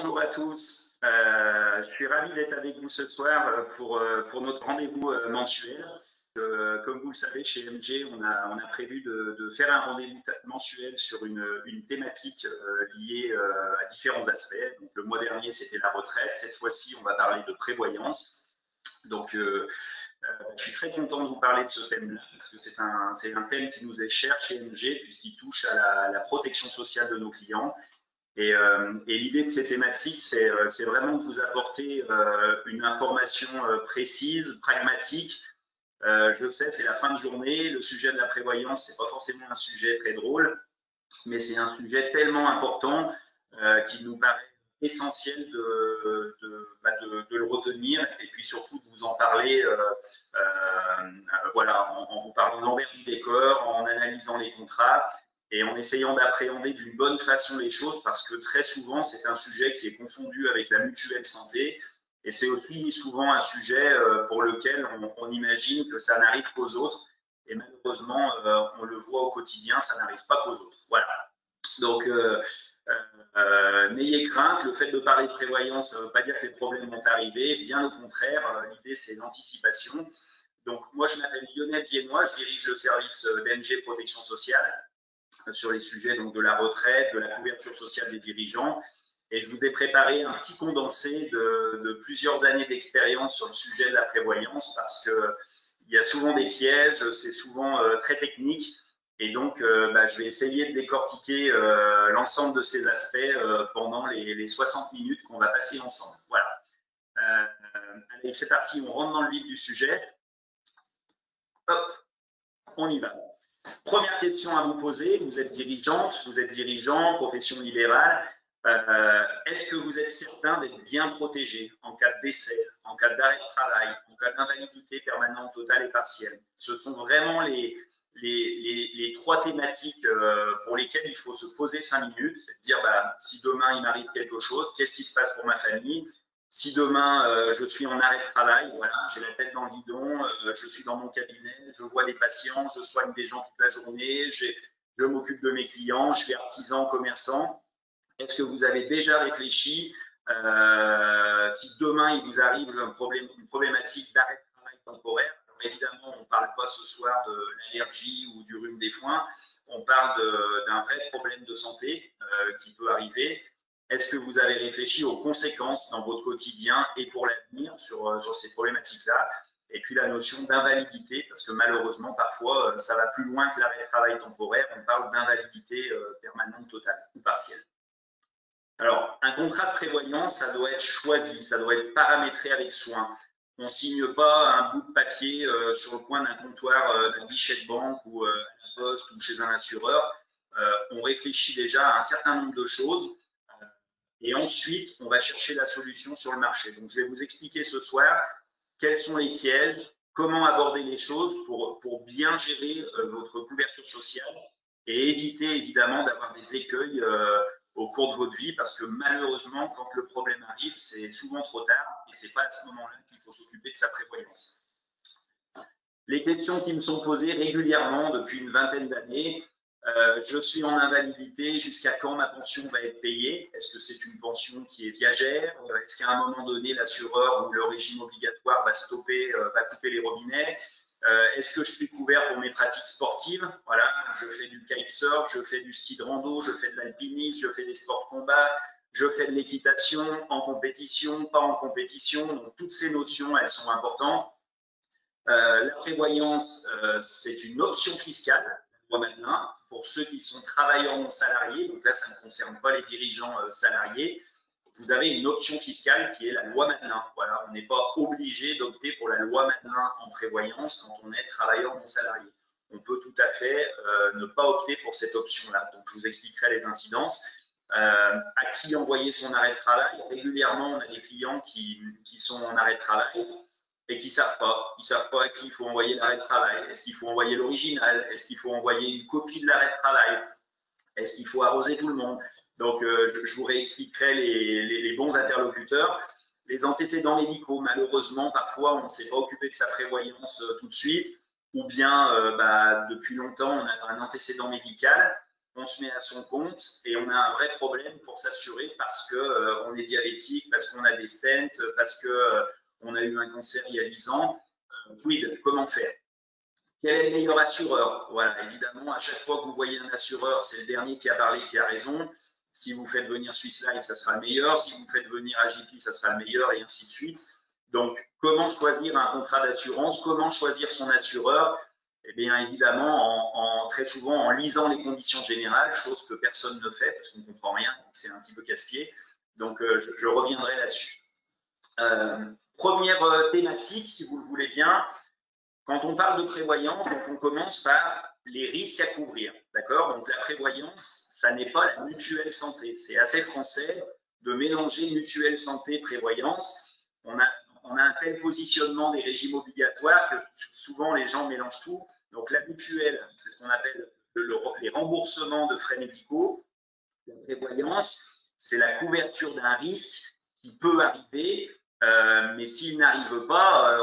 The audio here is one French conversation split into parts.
bonjour à tous. Je suis ravi d'être avec vous ce soir pour notre rendez-vous mensuel. Comme vous le savez, chez MG, on a prévu de faire un rendez-vous mensuel sur une thématique liée à différents aspects. Donc, le mois dernier, c'était la retraite. Cette fois-ci, on va parler de prévoyance. Donc, je suis très content de vous parler de ce thème-là, parce que c'est un thème qui nous est cher chez MG, puisqu'il touche à la protection sociale de nos clients. Et l'idée de ces thématiques, c'est vraiment de vous apporter une information précise, pragmatique. Je sais, c'est la fin de journée, le sujet de la prévoyance, c'est pas forcément un sujet très drôle, mais c'est un sujet tellement important qu'il nous paraît essentiel de le retenir et puis surtout de vous en parler voilà, en vous parlant de l'envers du décor, en analysant les contrats et en essayant d'appréhender d'une bonne façon les choses, parce que très souvent, c'est un sujet qui est confondu avec la mutuelle santé, et c'est aussi souvent un sujet pour lequel on imagine que ça n'arrive qu'aux autres, et malheureusement, on le voit au quotidien, ça n'arrive pas qu'aux autres. Voilà. Donc, n'ayez crainte, le fait de parler de prévoyance, ça ne veut pas dire que les problèmes vont arriver, bien au contraire, l'idée c'est l'anticipation. Donc, moi, je m'appelle Lionel Viennois, je dirige le service d'MG Protection Sociale sur les sujets donc, de la retraite, de la couverture sociale des dirigeants. Et je vous ai préparé un petit condensé de plusieurs années d'expérience sur le sujet de la prévoyance, parce qu'il y a souvent des pièges, c'est souvent très technique. Et donc, je vais essayer de décortiquer l'ensemble de ces aspects pendant les 60 minutes qu'on va passer ensemble. Voilà. Allez, c'est parti, on rentre dans le vif du sujet. Hop, on y va. Première question à vous poser, vous êtes dirigeante, vous êtes dirigeant, profession libérale. Est-ce que vous êtes certain d'être bien protégé en cas de décès, en cas d'arrêt de travail, en cas d'invalidité permanente, totale et partielle? Ce sont vraiment les trois thématiques pour lesquelles il faut se poser 5 minutes. C'est de dire, si demain il m'arrive quelque chose, qu'est-ce qui se passe pour ma famille? Si demain je suis en arrêt de travail, voilà, j'ai la tête dans le guidon, je suis dans mon cabinet, je vois des patients, je soigne des gens toute la journée, je m'occupe de mes clients, je suis artisan, commerçant. Est-ce que vous avez déjà réfléchi si demain il vous arrive une problématique d'arrêt de travail temporaire? Alors évidemment, on ne parle pas ce soir de l'allergie ou du rhume des foins, on parle d'un vrai problème de santé qui peut arriver. Est-ce que vous avez réfléchi aux conséquences dans votre quotidien et pour l'avenir sur ces problématiques-là? Et puis la notion d'invalidité, parce que malheureusement, parfois, ça va plus loin que l'arrêt de travail temporaire, on parle d'invalidité permanente, totale ou partielle. Alors, un contrat de prévoyance, ça doit être choisi, ça doit être paramétré avec soin. On ne signe pas un bout de papier sur le coin d'un comptoir d'un guichet de banque ou à la poste ou chez un assureur. On réfléchit déjà à un certain nombre de choses. Et ensuite, on va chercher la solution sur le marché. Donc, je vais vous expliquer ce soir quels sont les pièges, comment aborder les choses pour bien gérer votre couverture sociale et éviter évidemment d'avoir des écueils au cours de votre vie, parce que malheureusement, quand le problème arrive, c'est souvent trop tard et ce n'est pas à ce moment-là qu'il faut s'occuper de sa prévoyance. Les questions qui me sont posées régulièrement depuis une vingtaine d'années: je suis en invalidité, jusqu'à quand ma pension va être payée? Est-ce que c'est une pension qui est viagère? Est-ce qu'à un moment donné, l'assureur ou le régime obligatoire va stopper, va couper les robinets? Est-ce que je suis couvert pour mes pratiques sportives? Voilà, je fais du kitesurf, je fais du ski de rando, je fais de l'alpinisme, je fais des sports de combat, je fais de l'équitation en compétition, pas en compétition. Donc, toutes ces notions, elles sont importantes. La prévoyance, c'est une option fiscale, la loi Madelin, pour ceux qui sont travailleurs non salariés. Donc là, ça ne concerne pas les dirigeants salariés. Vous avez une option fiscale qui est la loi Madelin. Voilà, on n'est pas obligé d'opter pour la loi Madelin en prévoyance quand on est travailleur non salarié. On peut tout à fait ne pas opter pour cette option-là. Donc, je vous expliquerai les incidences. À qui envoyer son arrêt de travail? Régulièrement, on a des clients qui sont en arrêt de travail et qui ne savent pas. Ils ne savent pas à qui il faut envoyer l'arrêt de travail. Est-ce qu'il faut envoyer l'original? Est-ce qu'il faut envoyer une copie de l'arrêt de travail? Est-ce qu'il faut arroser tout le monde? Donc, je vous réexpliquerai les bons interlocuteurs. Les antécédents médicaux, malheureusement, parfois, on ne s'est pas occupé de sa prévoyance tout de suite, ou bien depuis longtemps, on a un antécédent médical. on se met à son compte et on a un vrai problème pour s'assurer parce que on est diabétique, parce qu'on a des stents, parce que on a eu un cancer il y a 10 ans. Quid, comment faire? Quel est le meilleur assureur? Voilà, évidemment, à chaque fois que vous voyez un assureur, c'est le dernier qui a parlé qui a raison. Si vous faites venir Swiss Life, ça sera le meilleur. Si vous faites venir AJP, ça sera le meilleur, et ainsi de suite. Donc, comment choisir un contrat d'assurance? Comment choisir son assureur? Eh bien, évidemment, très souvent en lisant les conditions générales, chose que personne ne fait parce qu'on ne comprend rien, donc c'est un petit peu casse-pied. Donc, je reviendrai là-dessus. Première thématique, si vous le voulez bien, quand on parle de prévoyance, donc on commence par les risques à couvrir. D'accord? Donc, la prévoyance, ça n'est pas la mutuelle santé. C'est assez français de mélanger mutuelle santé et prévoyance. On a un tel positionnement des régimes obligatoires que souvent les gens mélangent tout. Donc la mutuelle, c'est ce qu'on appelle les remboursements de frais médicaux. La prévoyance, c'est la couverture d'un risque qui peut arriver, mais s'il n'arrive pas,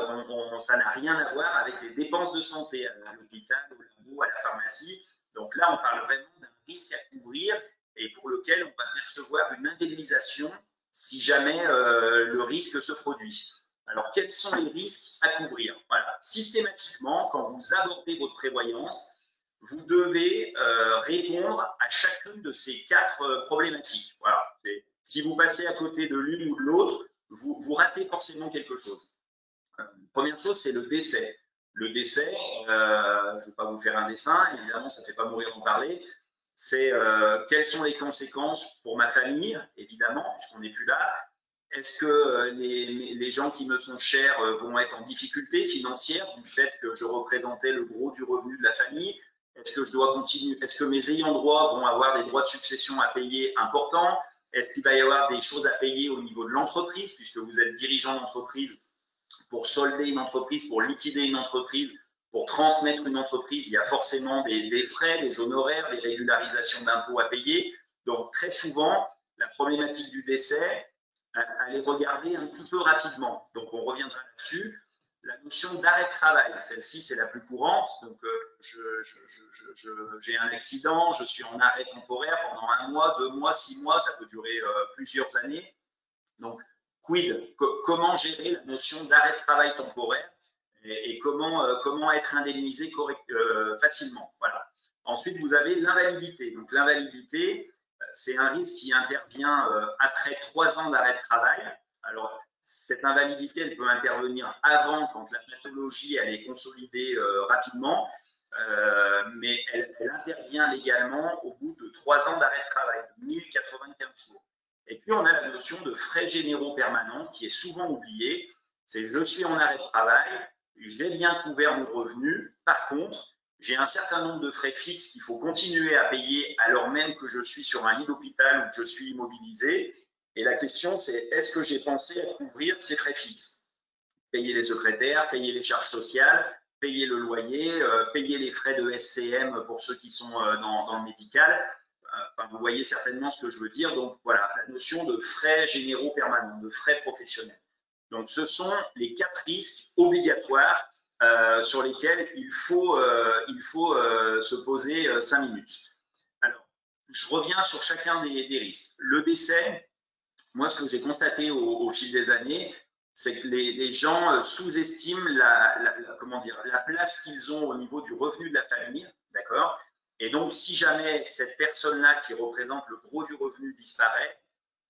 ça n'a rien à voir avec les dépenses de santé à l'hôpital, au labo, à la pharmacie. Donc là, on parle vraiment d'un risque à couvrir et pour lequel on va percevoir une indemnisation si jamais le risque se produit. Alors, quels sont les risques à couvrir? Voilà. Systématiquement, quand vous abordez votre prévoyance, vous devez répondre à chacune de ces 4 problématiques. Voilà. Si vous passez à côté de l'une ou de l'autre, vous ratez forcément quelque chose. Première chose, c'est le décès. Le décès, je ne vais pas vous faire un dessin, évidemment, ça ne fait pas mourir d'en parler. C'est quelles sont les conséquences pour ma famille, évidemment, puisqu'on n'est plus là. Est-ce que les gens qui me sont chers vont être en difficulté financière du fait que je représentais le gros du revenu de la famille? Est-ce que je dois continuer? Est-ce que mes ayants droit vont avoir des droits de succession à payer importants? Est-ce qu'il va y avoir des choses à payer au niveau de l'entreprise, puisque vous êtes dirigeant d'entreprise? Pour solder une entreprise, pour liquider une entreprise, pour transmettre une entreprise, il y a forcément des frais, des honoraires, des régularisations d'impôts à payer. Donc, très souvent, la problématique du décès, elle est regardée un petit peu rapidement. Donc, on reviendra là-dessus. La notion d'arrêt de travail, celle-ci, c'est la plus courante. Donc, j'ai un accident, je suis en arrêt temporaire pendant 1 mois, 2 mois, 6 mois, ça peut durer plusieurs années. Donc, quid? Comment gérer la notion d'arrêt de travail temporaire et comment être indemnisé facilement? Voilà. Ensuite, vous avez l'invalidité. Donc, l'invalidité, c'est un risque qui intervient après 3 ans d'arrêt de travail. Alors, cette invalidité, elle peut intervenir avant, quand la pathologie elle est consolidée rapidement, mais elle intervient légalement au bout de 3 ans d'arrêt de travail, 1095 jours. Et puis, on a la notion de frais généraux permanents qui est souvent oubliée. C'est je suis en arrêt de travail, j'ai bien couvert mon revenu. Par contre, j'ai un certain nombre de frais fixes qu'il faut continuer à payer alors même que je suis sur un lit d'hôpital ou que je suis immobilisé. Et la question, c'est est-ce que j'ai pensé à couvrir ces frais fixes? Payer les secrétaires, payer les charges sociales, payer le loyer, payer les frais de SCM pour ceux qui sont dans le médical. Enfin, vous voyez certainement ce que je veux dire. Donc voilà, la notion de frais généraux permanents, de frais professionnels. Donc ce sont les 4 risques obligatoires sur lesquels il faut se poser 5 minutes. Alors, je reviens sur chacun des risques. Le décès, moi ce que j'ai constaté au fil des années, c'est que les gens sous-estiment la place qu'ils ont au niveau du revenu de la famille, d'accord? Et donc, si jamais cette personne-là qui représente le gros du revenu disparaît,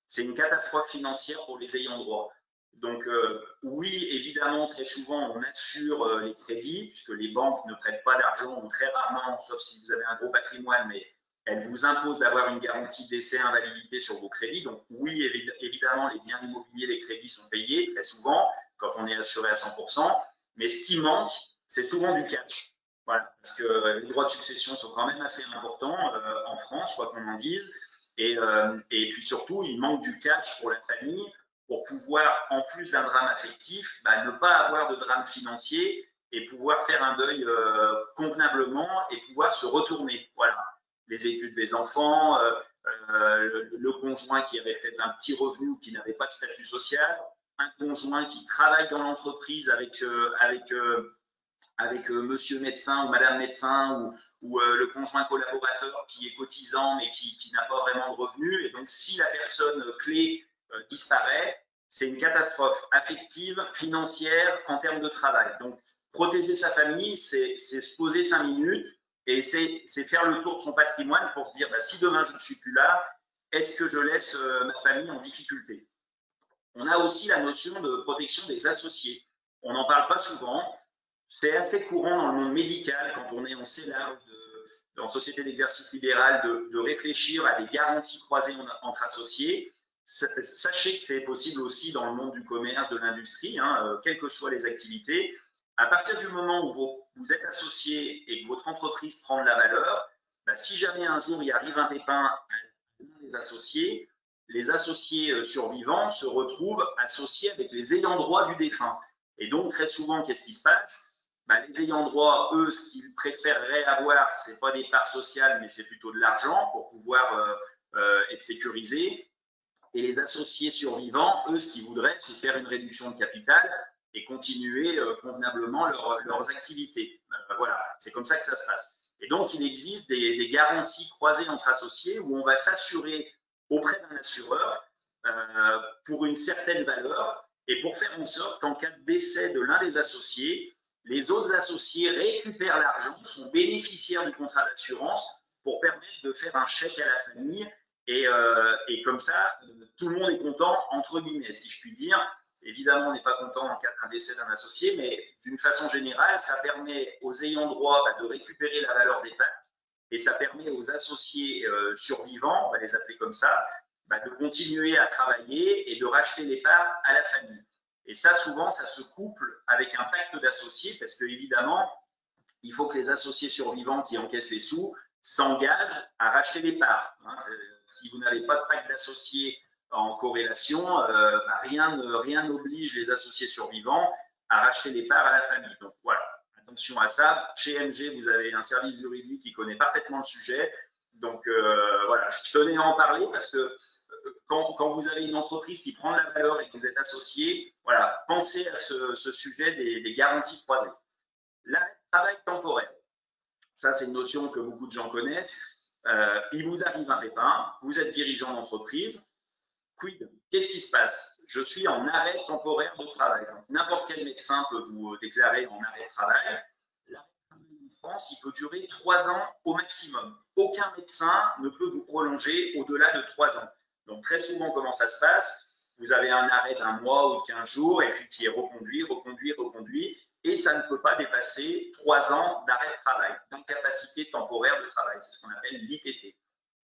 c'est une catastrophe financière pour les ayants droit. Donc, oui, évidemment, très souvent, on assure les crédits, puisque les banques ne prêtent pas d'argent, ou très rarement, sauf si vous avez un gros patrimoine, mais elles vous imposent d'avoir une garantie décès invalidité sur vos crédits. Donc, oui, évidemment, les biens immobiliers, les crédits sont payés très souvent quand on est assuré à 100%. Mais ce qui manque, c'est souvent du cash. Voilà, parce que les droits de succession sont quand même assez importants en France, quoi qu'on en dise. Et puis surtout, il manque du cash pour la famille pour pouvoir, en plus d'un drame affectif, ne pas avoir de drame financier et pouvoir faire un deuil convenablement et pouvoir se retourner. Voilà, les études des enfants, le conjoint qui avait peut-être un petit revenu ou qui n'avait pas de statut social, un conjoint qui travaille dans l'entreprise avec avec monsieur médecin ou madame médecin ou le conjoint collaborateur qui est cotisant mais qui n'a pas vraiment de revenus. Et donc, si la personne clé disparaît, c'est une catastrophe affective, financière, en termes de travail. Donc, protéger sa famille, c'est se poser 5 minutes et c'est faire le tour de son patrimoine pour se dire, bah, si demain je ne suis plus là, est-ce que je laisse ma famille en difficulté? On a aussi la notion de protection des associés. On n'en parle pas souvent. C'est assez courant dans le monde médical, quand on est en CELA, en société d'exercice libéral, de réfléchir à des garanties croisées entre associés. Sachez que c'est possible aussi dans le monde du commerce, de l'industrie, quelles que soient les activités. À partir du moment où vous êtes associé et que votre entreprise prend de la valeur, bah, si jamais un jour il arrive un pépin à l'un des associés, les associés survivants se retrouvent associés avec les ayants droit du défunt. Et donc, très souvent, qu'est-ce qui se passe? Bah, les ayants droit, eux, ce qu'ils préféreraient avoir, ce n'est pas des parts sociales, mais c'est plutôt de l'argent pour pouvoir être sécurisés. Et les associés survivants, eux, ce qu'ils voudraient, c'est faire une réduction de capital et continuer convenablement leurs activités. Voilà, c'est comme ça que ça se passe. Et donc, il existe des garanties croisées entre associés où on va s'assurer auprès d'un assureur pour une certaine valeur et pour faire en sorte qu'en cas de décès de l'un des associés, les autres associés récupèrent l'argent, sont bénéficiaires du contrat d'assurance pour permettre de faire un chèque à la famille et comme ça, tout le monde est content, entre guillemets, si je puis dire. Évidemment, on n'est pas content en cas d'un décès d'un associé, mais d'une façon générale, ça permet aux ayants droit de récupérer la valeur des pactes et ça permet aux associés survivants, on va les appeler comme ça, de continuer à travailler et de racheter les parts à la famille. Et ça, souvent, ça se couple avec un pacte d'associés parce que, évidemment, il faut que les associés survivants qui encaissent les sous s'engagent à racheter les parts. Si vous n'avez pas de pacte d'associés en corrélation, rien n'oblige les associés survivants à racheter les parts à la famille. Donc voilà, attention à ça. Chez MG, vous avez un service juridique qui connaît parfaitement le sujet. Donc voilà, je tenais à en parler parce que quand vous avez une entreprise qui prend de la valeur et que vous êtes associé, voilà, pensez à ce sujet des garanties croisées. L'arrêt de travail temporaire. Ça, c'est une notion que beaucoup de gens connaissent. Il vous arrive un pépin, vous êtes dirigeant d'entreprise. Quid? Qu'est-ce qui se passe? Je suis en arrêt temporaire de travail. N'importe quel médecin peut vous déclarer en arrêt de travail. L'arrêt de travail en France, il peut durer 3 ans au maximum. Aucun médecin ne peut vous prolonger au-delà de 3 ans. Donc, très souvent, comment ça se passe? Vous avez un arrêt d'un mois ou de 15 jours et puis qui est reconduit, reconduit, reconduit. Et ça ne peut pas dépasser 3 ans d'arrêt de travail, d'incapacité temporaire de travail. C'est ce qu'on appelle l'ITT.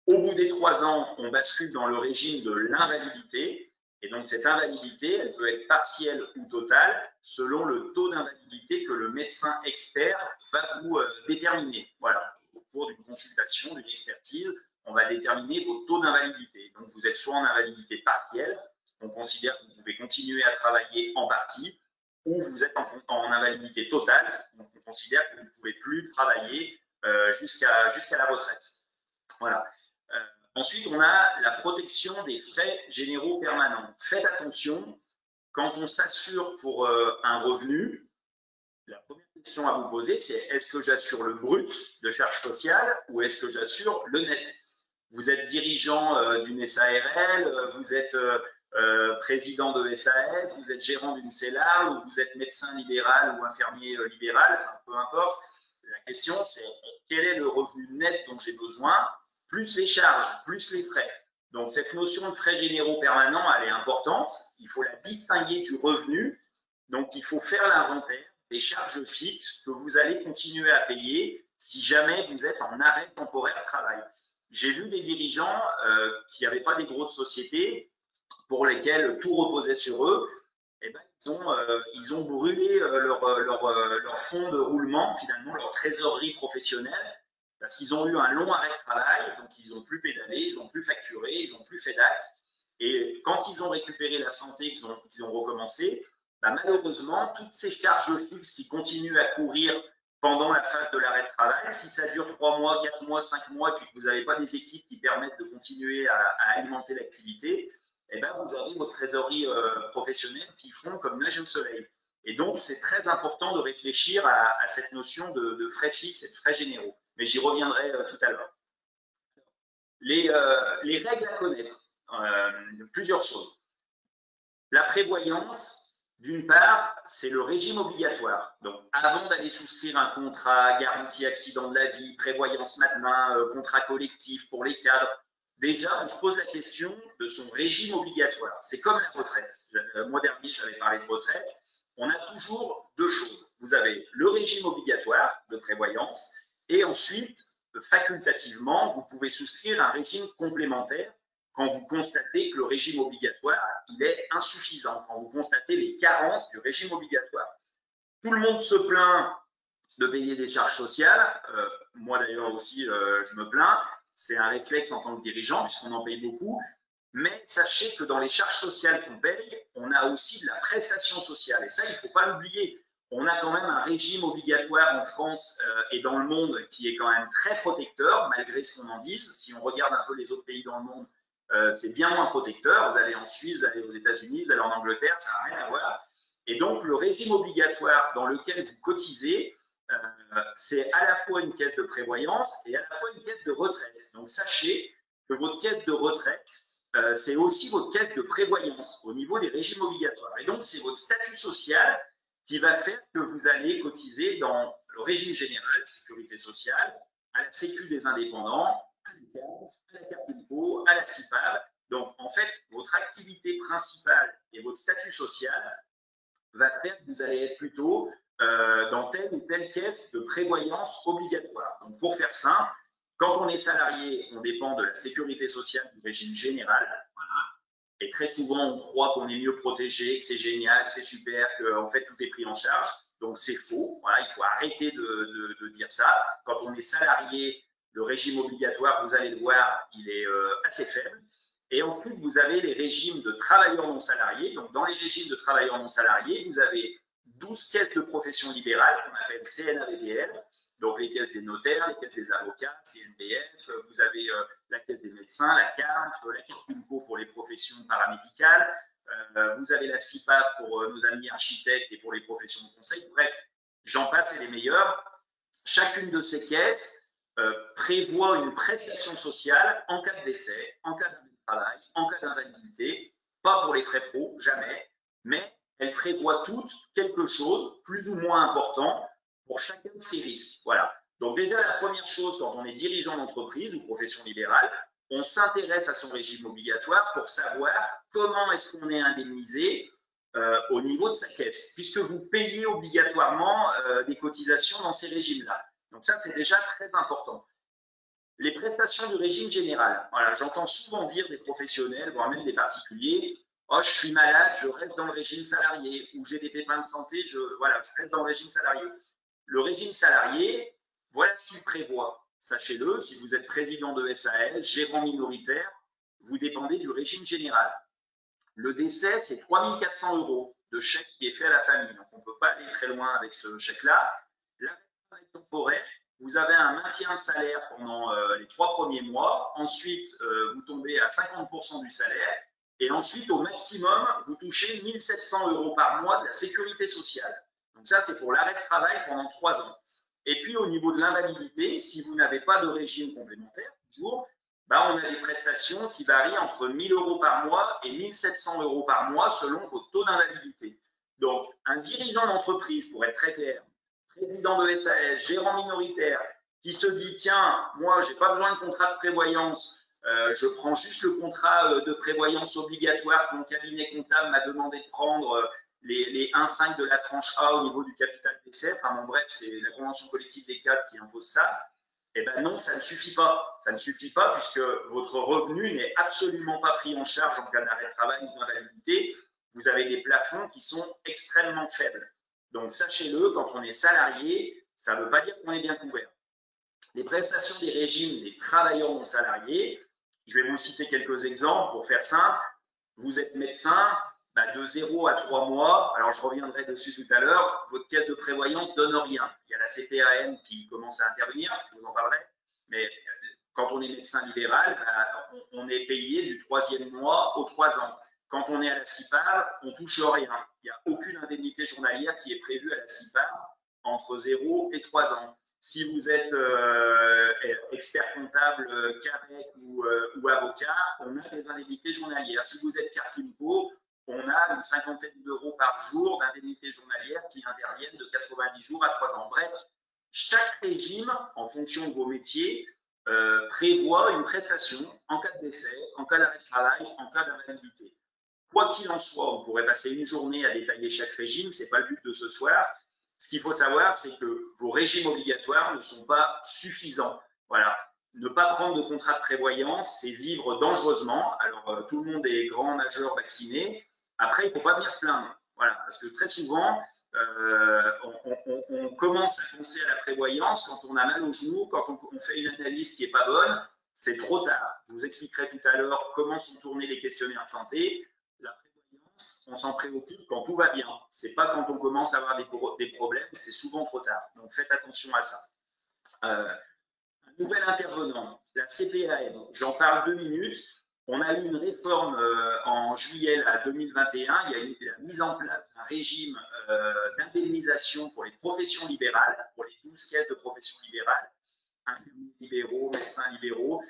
Au bout des 3 ans, on bascule dans le régime de l'invalidité. Et donc, cette invalidité, elle peut être partielle ou totale selon le taux d'invalidité que le médecin expert va vous déterminer. Voilà, au cours d'une consultation, d'une expertise, on va déterminer vos taux d'invalidité. Donc, vous êtes soit en invalidité partielle, on considère que vous pouvez continuer à travailler en partie, ou vous êtes en invalidité totale, donc on considère que vous ne pouvez plus travailler jusqu'à la retraite. Voilà. Ensuite, on a la protection des frais généraux permanents. Faites attention, quand on s'assure pour un revenu, la première question à vous poser, c'est est-ce que j'assure le brut de charges sociales ou est-ce que j'assure le net? Vous êtes dirigeant d'une SARL, vous êtes président de SAS, vous êtes gérant d'une CELA ou vous êtes médecin libéral ou infirmier libéral, enfin, peu importe. La question, c'est quel est le revenu net dont j'ai besoin, plus les charges, plus les frais. Donc, cette notion de frais généraux permanents, elle est importante. Il faut la distinguer du revenu. Donc, il faut faire l'inventaire des charges fixes que vous allez continuer à payer si jamais vous êtes en arrêt temporaire de travail. J'ai vu des dirigeants qui n'avaient pas des grosses sociétés pour lesquelles tout reposait sur eux. Eh ben, ils ont brûlé leur fonds de roulement, finalement, leur trésorerie professionnelle, parce qu'ils ont eu un long arrêt de travail, donc ils n'ont plus pédalé, ils n'ont plus facturé, ils n'ont plus fait d'actes. Et quand ils ont récupéré la santé, qu'ils ont recommencé, malheureusement, toutes ces charges fixes qui continuent à courir pendant la phase de l'arrêt de travail, si ça dure 3 mois, 4 mois, 5 mois, puis que vous n'avez pas des équipes qui permettent de continuer à alimenter l'activité, eh ben, vous avez vos trésoreries professionnelles qui font comme neige au soleil. Et donc, c'est très important de réfléchir à cette notion de frais fixes et de frais généraux. Mais j'y reviendrai tout à l'heure. Les règles à connaître, plusieurs choses. La prévoyance, d'une part, c'est le régime obligatoire. Donc, avant d'aller souscrire un contrat, garantie accident de la vie, prévoyance Madelin, contrat collectif pour les cadres, déjà, on se pose la question de son régime obligatoire. C'est comme la retraite. Le mois dernier, j'avais parlé de retraite. On a toujours deux choses. Vous avez le régime obligatoire de prévoyance et ensuite, facultativement, vous pouvez souscrire un régime complémentaire quand vous constatez que le régime obligatoire, il est insuffisant, quand vous constatez les carences du régime obligatoire. Tout le monde se plaint de payer des charges sociales. Moi d'ailleurs aussi, je me plains. C'est un réflexe en tant que dirigeant puisqu'on en paye beaucoup. Mais sachez que dans les charges sociales qu'on paye, on a aussi de la prestation sociale. Et ça, il ne faut pas l'oublier. On a quand même un régime obligatoire en France et dans le monde qui est quand même très protecteur, malgré ce qu'on en dise. Si on regarde un peu les autres pays dans le monde, c'est bien moins protecteur. Vous allez en Suisse, vous allez aux États-Unis, vous allez en Angleterre, ça n'a rien à voir. Et donc, le régime obligatoire dans lequel vous cotisez, c'est à la fois une caisse de prévoyance et à la fois une caisse de retraite. Donc, sachez que votre caisse de retraite, c'est aussi votre caisse de prévoyance au niveau des régimes obligatoires. Et donc, c'est votre statut social qui va faire que vous allez cotiser dans le régime général, sécurité sociale, à la Sécu des indépendants, à la carte IMCO, à la CIPAV. Donc, en fait, votre activité principale et votre statut social va faire que vous allez être plutôt dans telle ou telle caisse de prévoyance obligatoire. Donc, pour faire simple, quand on est salarié, on dépend de la sécurité sociale du régime général. Voilà. Et très souvent, on croit qu'on est mieux protégé, que c'est génial, que c'est super, qu'en fait, tout est pris en charge. Donc, c'est faux. Voilà, il faut arrêter de dire ça. Quand on est salarié, le régime obligatoire, vous allez le voir, il est assez faible. Et ensuite, vous avez les régimes de travailleurs non salariés. Donc, dans les régimes de travailleurs non salariés, vous avez 12 caisses de profession libérale qu'on appelle CNAVDL. Donc, les caisses des notaires, les caisses des avocats, CNPF, vous avez la caisse des médecins, la CARF, la carte IMCO pour les professions paramédicales, vous avez la CIPAF pour nos amis architectes et pour les professions de conseil. Bref, j'en passe et les meilleurs. Chacune de ces caisses prévoit une prestation sociale en cas de décès, en cas d'arrêt de travail, en cas d'invalidité, pas pour les frais pro, jamais, mais elles prévoient toutes quelque chose plus ou moins important pour chacun de ces risques. Voilà. Donc déjà, la première chose, quand on est dirigeant d'entreprise ou profession libérale, on s'intéresse à son régime obligatoire pour savoir comment est-ce qu'on est indemnisé au niveau de sa caisse, puisque vous payez obligatoirement des cotisations dans ces régimes-là. Donc ça, c'est déjà très important. Les prestations du régime général. Voilà, j'entends souvent dire des professionnels, voire même des particuliers, oh, je suis malade, je reste dans le régime salarié, ou j'ai des pépins de santé, je reste dans le régime salarié. Le régime salarié, voilà ce qu'il prévoit. Sachez-le, si vous êtes président de SAS, gérant minoritaire, vous dépendez du régime général. Le décès, c'est 3 400 € de chèque qui est fait à la famille. Donc, on ne peut pas aller très loin avec ce chèque-là. L'arrêt de travail temporaire, vous avez un maintien de salaire pendant les 3 premiers mois. Ensuite, vous tombez à 50% du salaire. Et ensuite, au maximum, vous touchez 1 700 € par mois de la sécurité sociale. Donc ça, c'est pour l'arrêt de travail pendant 3 ans. Et puis, au niveau de l'invalidité, si vous n'avez pas de régime complémentaire, toujours, on a des prestations qui varient entre 1 000 € par mois et 1 700 € par mois selon votre taux d'invalidité. Donc, un dirigeant d'entreprise, pour être très clair, président de SAS, gérant minoritaire, qui se dit, tiens, moi, je n'ai pas besoin de contrat de prévoyance, je prends juste le contrat de prévoyance obligatoire que mon cabinet comptable m'a demandé de prendre les 1,5 de la tranche A au niveau du capital décès. Enfin, bon, bref, c'est la convention collective des cadres qui impose ça. Eh bien non, ça ne suffit pas. Ça ne suffit pas puisque votre revenu n'est absolument pas pris en charge en cas d'arrêt de travail ou d'invalidité. Vous avez des plafonds qui sont extrêmement faibles. Donc, sachez-le, quand on est salarié, ça ne veut pas dire qu'on est bien couvert. Les prestations des régimes des travailleurs non salariés, je vais vous citer quelques exemples pour faire simple. Vous êtes médecin, de 0 à 3 mois, alors je reviendrai dessus tout à l'heure, votre caisse de prévoyance ne donne rien. Il y a la CPAM qui commence à intervenir, je vous en parlerai, mais quand on est médecin libéral, on est payé du 3e mois aux 3 ans. quand on est à la CIPAV, on ne touche rien. Il n'y a aucune indemnité journalière qui est prévue à la CIPAV entre 0 et 3 ans. Si vous êtes expert comptable, CAREC ou avocat, on a des indemnités journalières. Si vous êtes Carpinco, on a une cinquantaine d'euros par jour d'indemnités journalières qui interviennent de 90 jours à 3 ans. Bref, chaque régime, en fonction de vos métiers, prévoit une prestation en cas de décès, en cas d'arrêt de travail, en cas d'invalidité. Quoi qu'il en soit, on pourrait passer une journée à détailler chaque régime, ce n'est pas le but de ce soir. Ce qu'il faut savoir, c'est que vos régimes obligatoires ne sont pas suffisants. Voilà. Ne pas prendre de contrat de prévoyance, c'est vivre dangereusement. Alors, tout le monde est grand, majeur, vacciné. Après, il ne faut pas venir se plaindre. Voilà. Parce que très souvent, on commence à penser à la prévoyance quand on a mal au genou, quand on fait une analyse qui n'est pas bonne. C'est trop tard. Je vous expliquerai tout à l'heure comment sont tournés les questionnaires de santé. La prévoyance, on s'en préoccupe quand tout va bien. Ce n'est pas quand on commence à avoir des problèmes, c'est souvent trop tard. Donc faites attention à ça. Un nouvel intervenant, la CPAM, j'en parle 2 minutes. On a eu une réforme en juillet 2021. Il y a eu la mise en place d'un régime d'indemnisation pour les professions libérales, pour les 12 caisses de professions libérales, infirmiers libéraux, médecins libéraux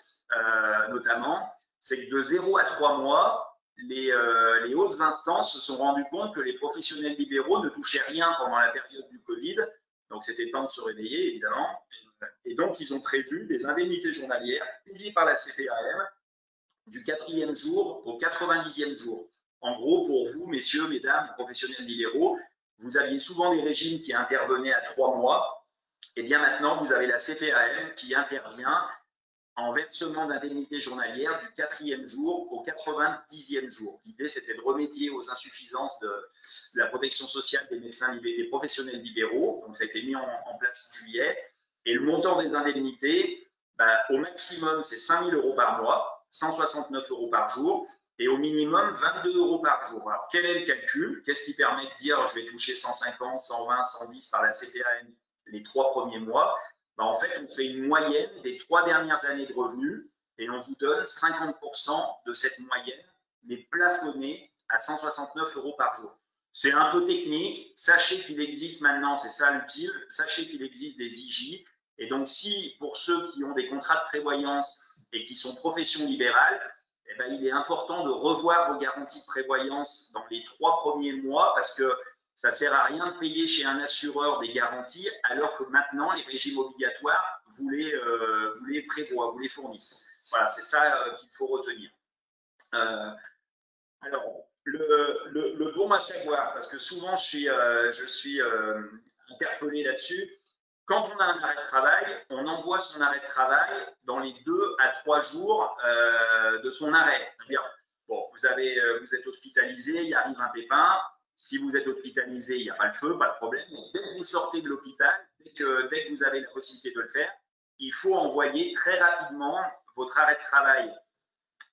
notamment. C'est que de 0 à 3 mois, les hautes instances se sont rendues compte que les professionnels libéraux ne touchaient rien pendant la période du Covid. Donc, c'était temps de se réveiller, évidemment. Et donc, ils ont prévu des indemnités journalières payées par la CPAM du 4e jour au 90e jour. En gros, pour vous, messieurs, mesdames, professionnels libéraux, vous aviez souvent des régimes qui intervenaient à 3 mois. Et bien maintenant, vous avez la CPAM qui intervient en versement d'indemnités journalières du 4e jour au 90e jour. L'idée, c'était de remédier aux insuffisances de la protection sociale des médecins, des professionnels libéraux. Donc, ça a été mis en place en juillet. Et le montant des indemnités, au maximum, c'est 5 000 € par mois, 169 € par jour, et au minimum, 22 € par jour. Alors, quel est le calcul? Qu'est-ce qui permet de dire je vais toucher 150, 120, 110 par la CPAM les 3 premiers mois? En fait, on fait une moyenne des 3 dernières années de revenus et on vous donne 50% de cette moyenne, mais plafonnée à 169 € par jour. C'est un peu technique. Sachez qu'il existe maintenant, c'est ça l'utile, sachez qu'il existe des IJ. Et donc, si pour ceux qui ont des contrats de prévoyance et qui sont professions libérales, il est important de revoir vos garanties de prévoyance dans les 3 premiers mois parce que ça ne sert à rien de payer chez un assureur des garanties alors que maintenant, les régimes obligatoires vous les prévoient, vous les fournissent. Voilà, c'est ça qu'il faut retenir. Alors, le bon à savoir, parce que souvent je suis interpellé là-dessus, quand on a un arrêt de travail, on envoie son arrêt de travail dans les 2 à 3 jours de son arrêt. C'est-à-dire, bon, vous êtes hospitalisé, il arrive un pépin. Si vous êtes hospitalisé, il n'y a pas le feu, pas de problème. Mais dès que vous sortez de l'hôpital, dès que vous avez la possibilité de le faire, il faut envoyer très rapidement votre arrêt de travail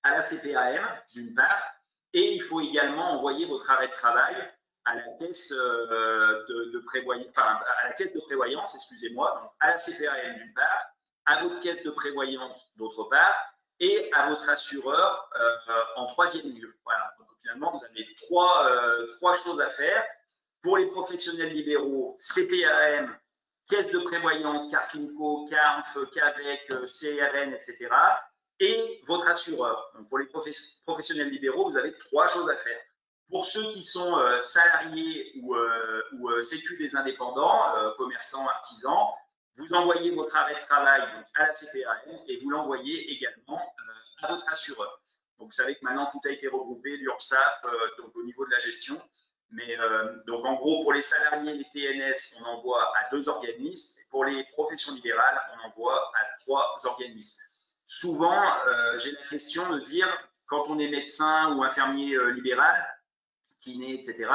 à la CPAM, d'une part, et il faut également envoyer votre arrêt de travail à la caisse à la caisse de prévoyance, excusez-moi, donc à la CPAM d'une part, à votre caisse de prévoyance d'autre part, et à votre assureur en 3e lieu. Voilà. Donc, finalement, vous avez trois choses à faire. Pour les professionnels libéraux, CPAM, caisse de prévoyance, Carpinco, CARF, CAVEC, CRN, etc. Et votre assureur. Donc, pour les professionnels libéraux, vous avez 3 choses à faire. Pour ceux qui sont salariés ou sécu des indépendants, commerçants, artisans, vous envoyez votre arrêt de travail donc, à la CPAM et vous l'envoyez également à votre assureur. Donc, vous savez que maintenant, tout a été regroupé, l'URSSAF, donc au niveau de la gestion. Mais donc, en gros, pour les salariés, les TNS, on envoie à 2 organismes. Et pour les professions libérales, on envoie à 3 organismes. Souvent, j'ai la question de dire, quand on est médecin ou infirmier libéral, kiné, etc.,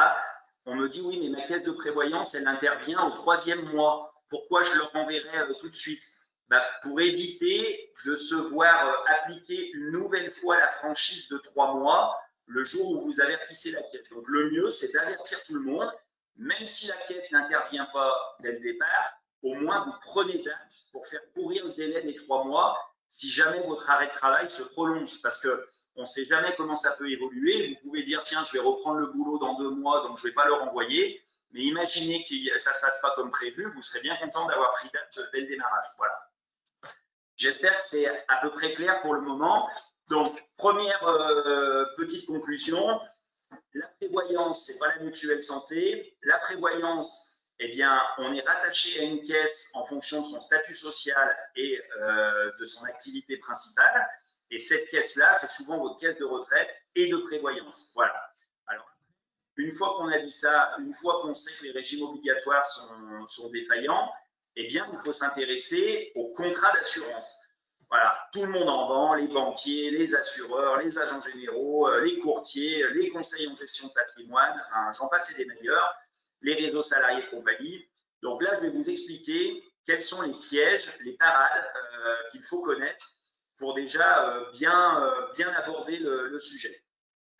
on me dit, oui, mais ma caisse de prévoyance, elle intervient au 3e mois. Pourquoi je leur enverrai tout de suite? Pour éviter de se voir appliquer une nouvelle fois la franchise de 3 mois le jour où vous avertissez la caisse. Donc, le mieux, c'est d'avertir tout le monde, même si la caisse n'intervient pas dès le départ, au moins vous prenez date pour faire courir le délai des 3 mois si jamais votre arrêt de travail se prolonge. Parce que On ne sait jamais comment ça peut évoluer. Vous pouvez dire, tiens, je vais reprendre le boulot dans 2 mois, donc je ne vais pas le renvoyer. Mais imaginez que ça ne se passe pas comme prévu, vous serez bien content d'avoir pris date dès le démarrage. Voilà. J'espère que c'est à peu près clair pour le moment. Donc, première petite conclusion, la prévoyance, ce n'est pas la mutuelle santé. La prévoyance, eh bien, on est rattaché à une caisse en fonction de son statut social et de son activité principale. Et cette caisse-là, c'est souvent votre caisse de retraite et de prévoyance. Voilà. Alors, une fois qu'on a dit ça, une fois qu'on sait que les régimes obligatoires sont défaillants, eh bien, il faut s'intéresser aux contrats d'assurance. Voilà, tout le monde en vend, les banquiers, les assureurs, les agents généraux, les courtiers, les conseils en gestion de patrimoine, enfin, j'en passe et des meilleurs, les réseaux salariés de compagnie. Donc là, je vais vous expliquer quels sont les pièges, les parades qu'il faut connaître pour déjà bien aborder le sujet.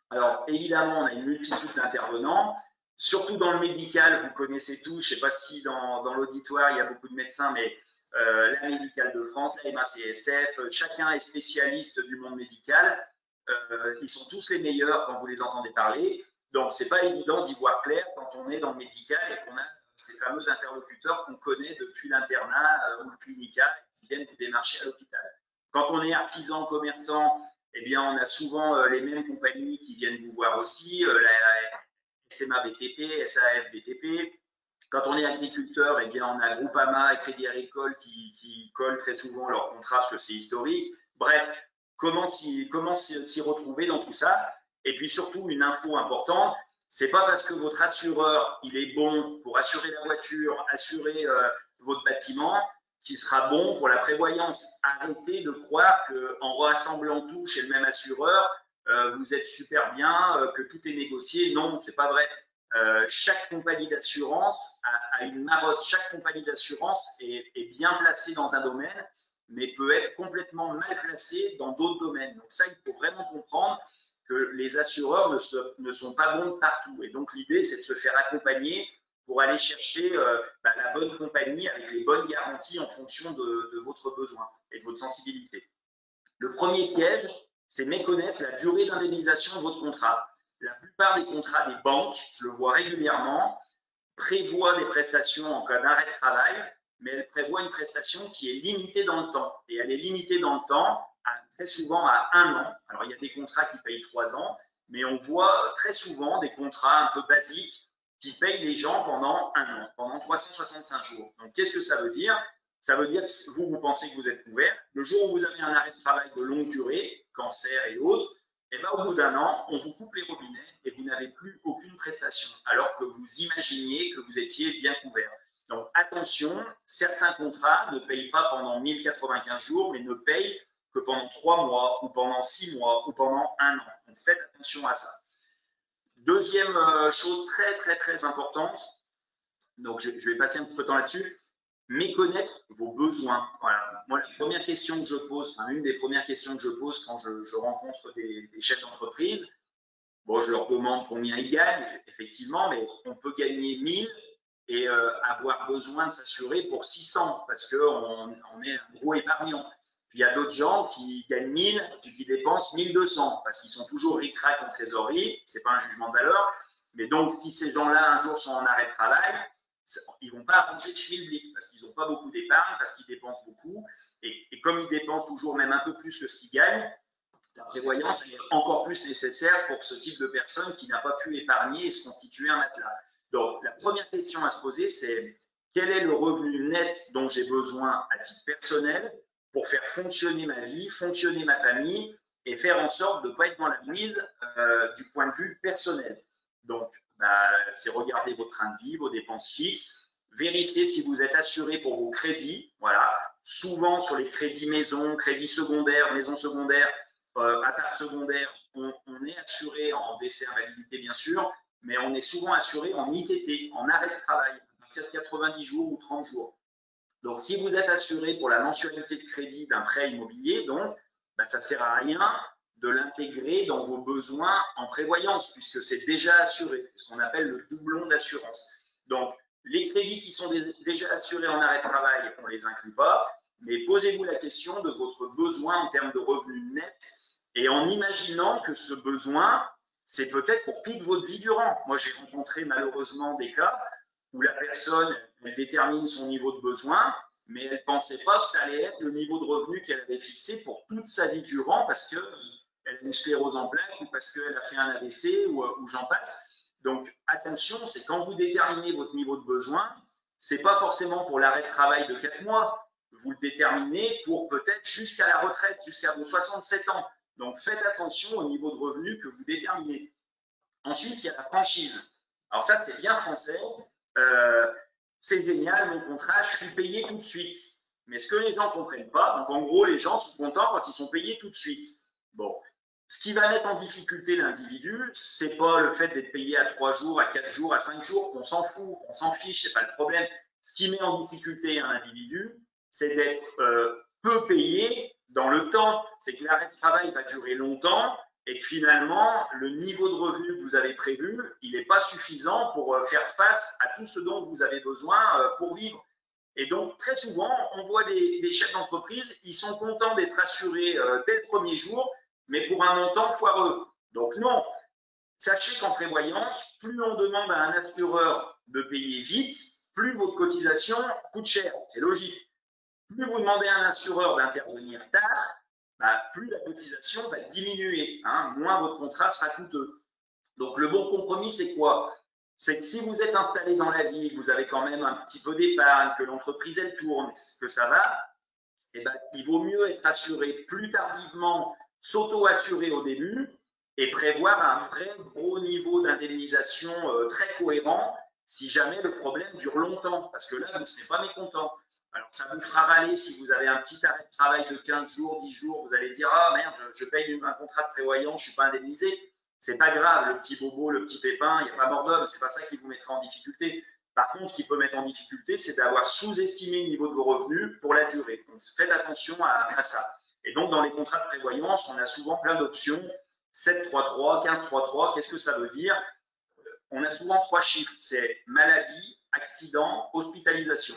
Alors, évidemment, on a une multitude d'intervenants, surtout dans le médical, vous connaissez tous, je ne sais pas si dans l'auditoire, il y a beaucoup de médecins, mais la Médicale de France, la MACSF, chacun est spécialiste du monde médical. Ils sont tous les meilleurs quand vous les entendez parler. Donc, ce n'est pas évident d'y voir clair quand on est dans le médical et qu'on a ces fameux interlocuteurs qu'on connaît depuis l'internat ou le clinical qui viennent vous démarcher à l'hôpital. Quand on est artisan, commerçant, eh bien, on a souvent les mêmes compagnies qui viennent vous voir aussi, la SMA BTP, SAF BTP. Quand on est agriculteur, eh bien, on a Groupama et Crédit Agricole qui collent très souvent leur contrat parce que c'est historique. Bref, comment s'y retrouver dans tout ça? Et puis surtout, une info importante, c'est pas parce que votre assureur, il est bon pour assurer la voiture, assurer votre bâtiment, qui sera bon pour la prévoyance. Arrêtez de croire qu'en rassemblant tout chez le même assureur, vous êtes super bien, que tout est négocié. Non, c'est pas vrai. Chaque compagnie d'assurance a une marotte. Chaque compagnie d'assurance est bien placée dans un domaine, mais peut être complètement mal placée dans d'autres domaines. Donc ça, il faut vraiment comprendre que les assureurs ne sont pas bons partout. Et donc l'idée, c'est de se faire accompagner pour aller chercher la bonne compagnie avec les bonnes garanties en fonction de votre besoin et de votre sensibilité. Le premier piège, c'est méconnaître la durée d'indemnisation de votre contrat. La plupart des contrats des banques, je le vois régulièrement, prévoient des prestations en cas d'arrêt de travail, mais elles prévoient une prestation qui est limitée dans le temps. Et elle est limitée dans le temps très souvent à 1 an. Alors, il y a des contrats qui payent 3 ans, mais on voit très souvent des contrats un peu basiques qui payent les gens pendant 1 an, pendant 365 jours. Donc, qu'est-ce que ça veut dire? Ça veut dire que vous pensez que vous êtes couvert. Le jour où vous avez un arrêt de travail de longue durée, cancer et autres, et bien, au bout d'1 an, on vous coupe les robinets et vous n'avez plus aucune prestation, alors que vous imaginiez que vous étiez bien couvert. Donc, attention, certains contrats ne payent pas pendant 1095 jours, mais ne payent que pendant 3 mois ou pendant 6 mois ou pendant 1 an. Donc, faites attention à ça. Deuxième chose très importante, donc je vais passer un petit peu de temps là-dessus, méconnaître vos besoins. Voilà. Moi, la première question que je pose, enfin, une des premières questions que je pose quand je rencontre des chefs d'entreprise, bon, je leur demande combien ils gagnent, effectivement, mais on peut gagner 1000 et avoir besoin de s'assurer pour 600 parce qu'on est un gros épargnant. Puis il y a d'autres gens qui gagnent 1000 et qui dépensent 1200 parce qu'ils sont toujours ric-rac en trésorerie. Ce n'est pas un jugement de valeur. Mais donc, si ces gens-là, un jour, sont en arrêt de travail, ils ne vont pas arranger de schmilblick parce qu'ils n'ont pas beaucoup d'épargne, parce qu'ils dépensent beaucoup. Et comme ils dépensent toujours même un peu plus que ce qu'ils gagnent, la prévoyance est encore plus nécessaire pour ce type de personne qui n'a pas pu épargner et se constituer un matelas. Donc, la première question à se poser, c'est quel est le revenu net dont j'ai besoin à titre personnel pour faire fonctionner ma vie, fonctionner ma famille et faire en sorte de ne pas être dans la mise du point de vue personnel. Donc, c'est regarder votre train de vie, vos dépenses fixes, vérifier si vous êtes assuré pour vos crédits. Voilà. Souvent, sur les crédits maison, crédits secondaires, maison secondaire, appart secondaire, on est assuré en décès invalidité, bien sûr, mais on est souvent assuré en ITT, en arrêt de travail, à partir de 90 jours ou 30 jours. Donc, si vous êtes assuré pour la mensualité de crédit d'un prêt immobilier, donc, ça ne sert à rien de l'intégrer dans vos besoins en prévoyance, puisque c'est déjà assuré. C'est ce qu'on appelle le doublon d'assurance. Donc, les crédits qui sont déjà assurés en arrêt de travail, on ne les inclut pas, mais posez-vous la question de votre besoin en termes de revenus nets et en imaginant que ce besoin, c'est peut-être pour toute votre vie durant. Moi, j'ai rencontré malheureusement des cas où la personne, elle détermine son niveau de besoin, mais elle ne pensait pas que ça allait être le niveau de revenu qu'elle avait fixé pour toute sa vie durant parce qu'elle a une sclérose en plaques ou parce qu'elle a fait un AVC ou j'en passe. Donc, attention, c'est quand vous déterminez votre niveau de besoin, ce n'est pas forcément pour l'arrêt de travail de 4 mois, vous le déterminez pour peut-être jusqu'à la retraite, jusqu'à vos 67 ans. Donc, faites attention au niveau de revenu que vous déterminez. Ensuite, il y a la franchise. Alors ça, c'est bien français. C'est génial, mon contrat, je suis payé tout de suite. Mais ce que les gens ne comprennent pas, donc en gros, les gens sont contents quand ils sont payés tout de suite. Bon, ce qui va mettre en difficulté l'individu, c'est pas le fait d'être payé à 3 jours, à 4 jours, à 5 jours, on s'en fout, on s'en fiche, c'est pas le problème. Ce qui met en difficulté un individu, c'est d'être peu payé dans le temps. C'est que l'arrêt de travail va durer longtemps et que finalement, le niveau de revenu que vous avez prévu, il n'est pas suffisant pour faire face à tout ce dont vous avez besoin pour vivre. Et donc, très souvent, on voit des chefs d'entreprise, ils sont contents d'être assurés dès le premier jour, mais pour un montant foireux. Donc non, sachez qu'en prévoyance, plus on demande à un assureur de payer vite, plus votre cotisation coûte cher. C'est logique. Plus vous demandez à un assureur d'intervenir tard, plus la cotisation va diminuer, hein, moins votre contrat sera coûteux. Donc le bon compromis, c'est quoi? C'est que si vous êtes installé dans la vie, vous avez quand même un petit peu d'épargne, que l'entreprise elle tourne, que ça va, eh ben, il vaut mieux être assuré plus tardivement, s'auto-assurer au début et prévoir un vrai gros niveau d'indemnisation très cohérent si jamais le problème dure longtemps, parce que là, vous ne serez pas mécontent. Alors, ça vous fera râler si vous avez un petit arrêt de travail de 15 jours, 10 jours, vous allez dire « Ah merde, je paye un contrat de prévoyance, je ne suis pas indemnisé ». C'est pas grave, le petit bobo, le petit pépin, il n'y a pas mort d'homme, c'est pas ça qui vous mettra en difficulté. Par contre, ce qui peut mettre en difficulté, c'est d'avoir sous-estimé le niveau de vos revenus pour la durée. Donc, faites attention à ça. Et donc, dans les contrats de prévoyance, on a souvent plein d'options. 7-3-3, 15-3-3, qu'est-ce que ça veut dire? On a souvent 3 chiffres. C'est maladie, accident, hospitalisation.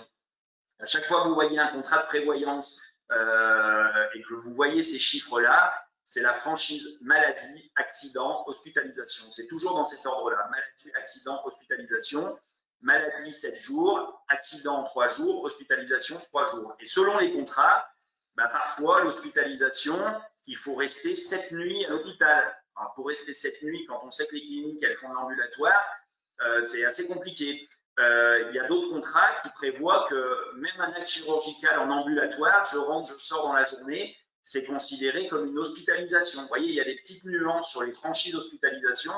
À chaque fois que vous voyez un contrat de prévoyance et que vous voyez ces chiffres-là, c'est la franchise maladie, accident, hospitalisation. C'est toujours dans cet ordre-là. Maladie, accident, hospitalisation. Maladie, 7 jours. Accident, 3 jours. Hospitalisation, 3 jours. Et selon les contrats, parfois, l'hospitalisation, il faut rester 7 nuits à l'hôpital. Pour rester 7 nuits, quand on sait que les cliniques, elles font de l'ambulatoire, c'est assez compliqué. Il y a d'autres contrats qui prévoient que même un acte chirurgical en ambulatoire, je rentre, je sors dans la journée, c'est considéré comme une hospitalisation. Vous voyez, il y a des petites nuances sur les franchises d'hospitalisation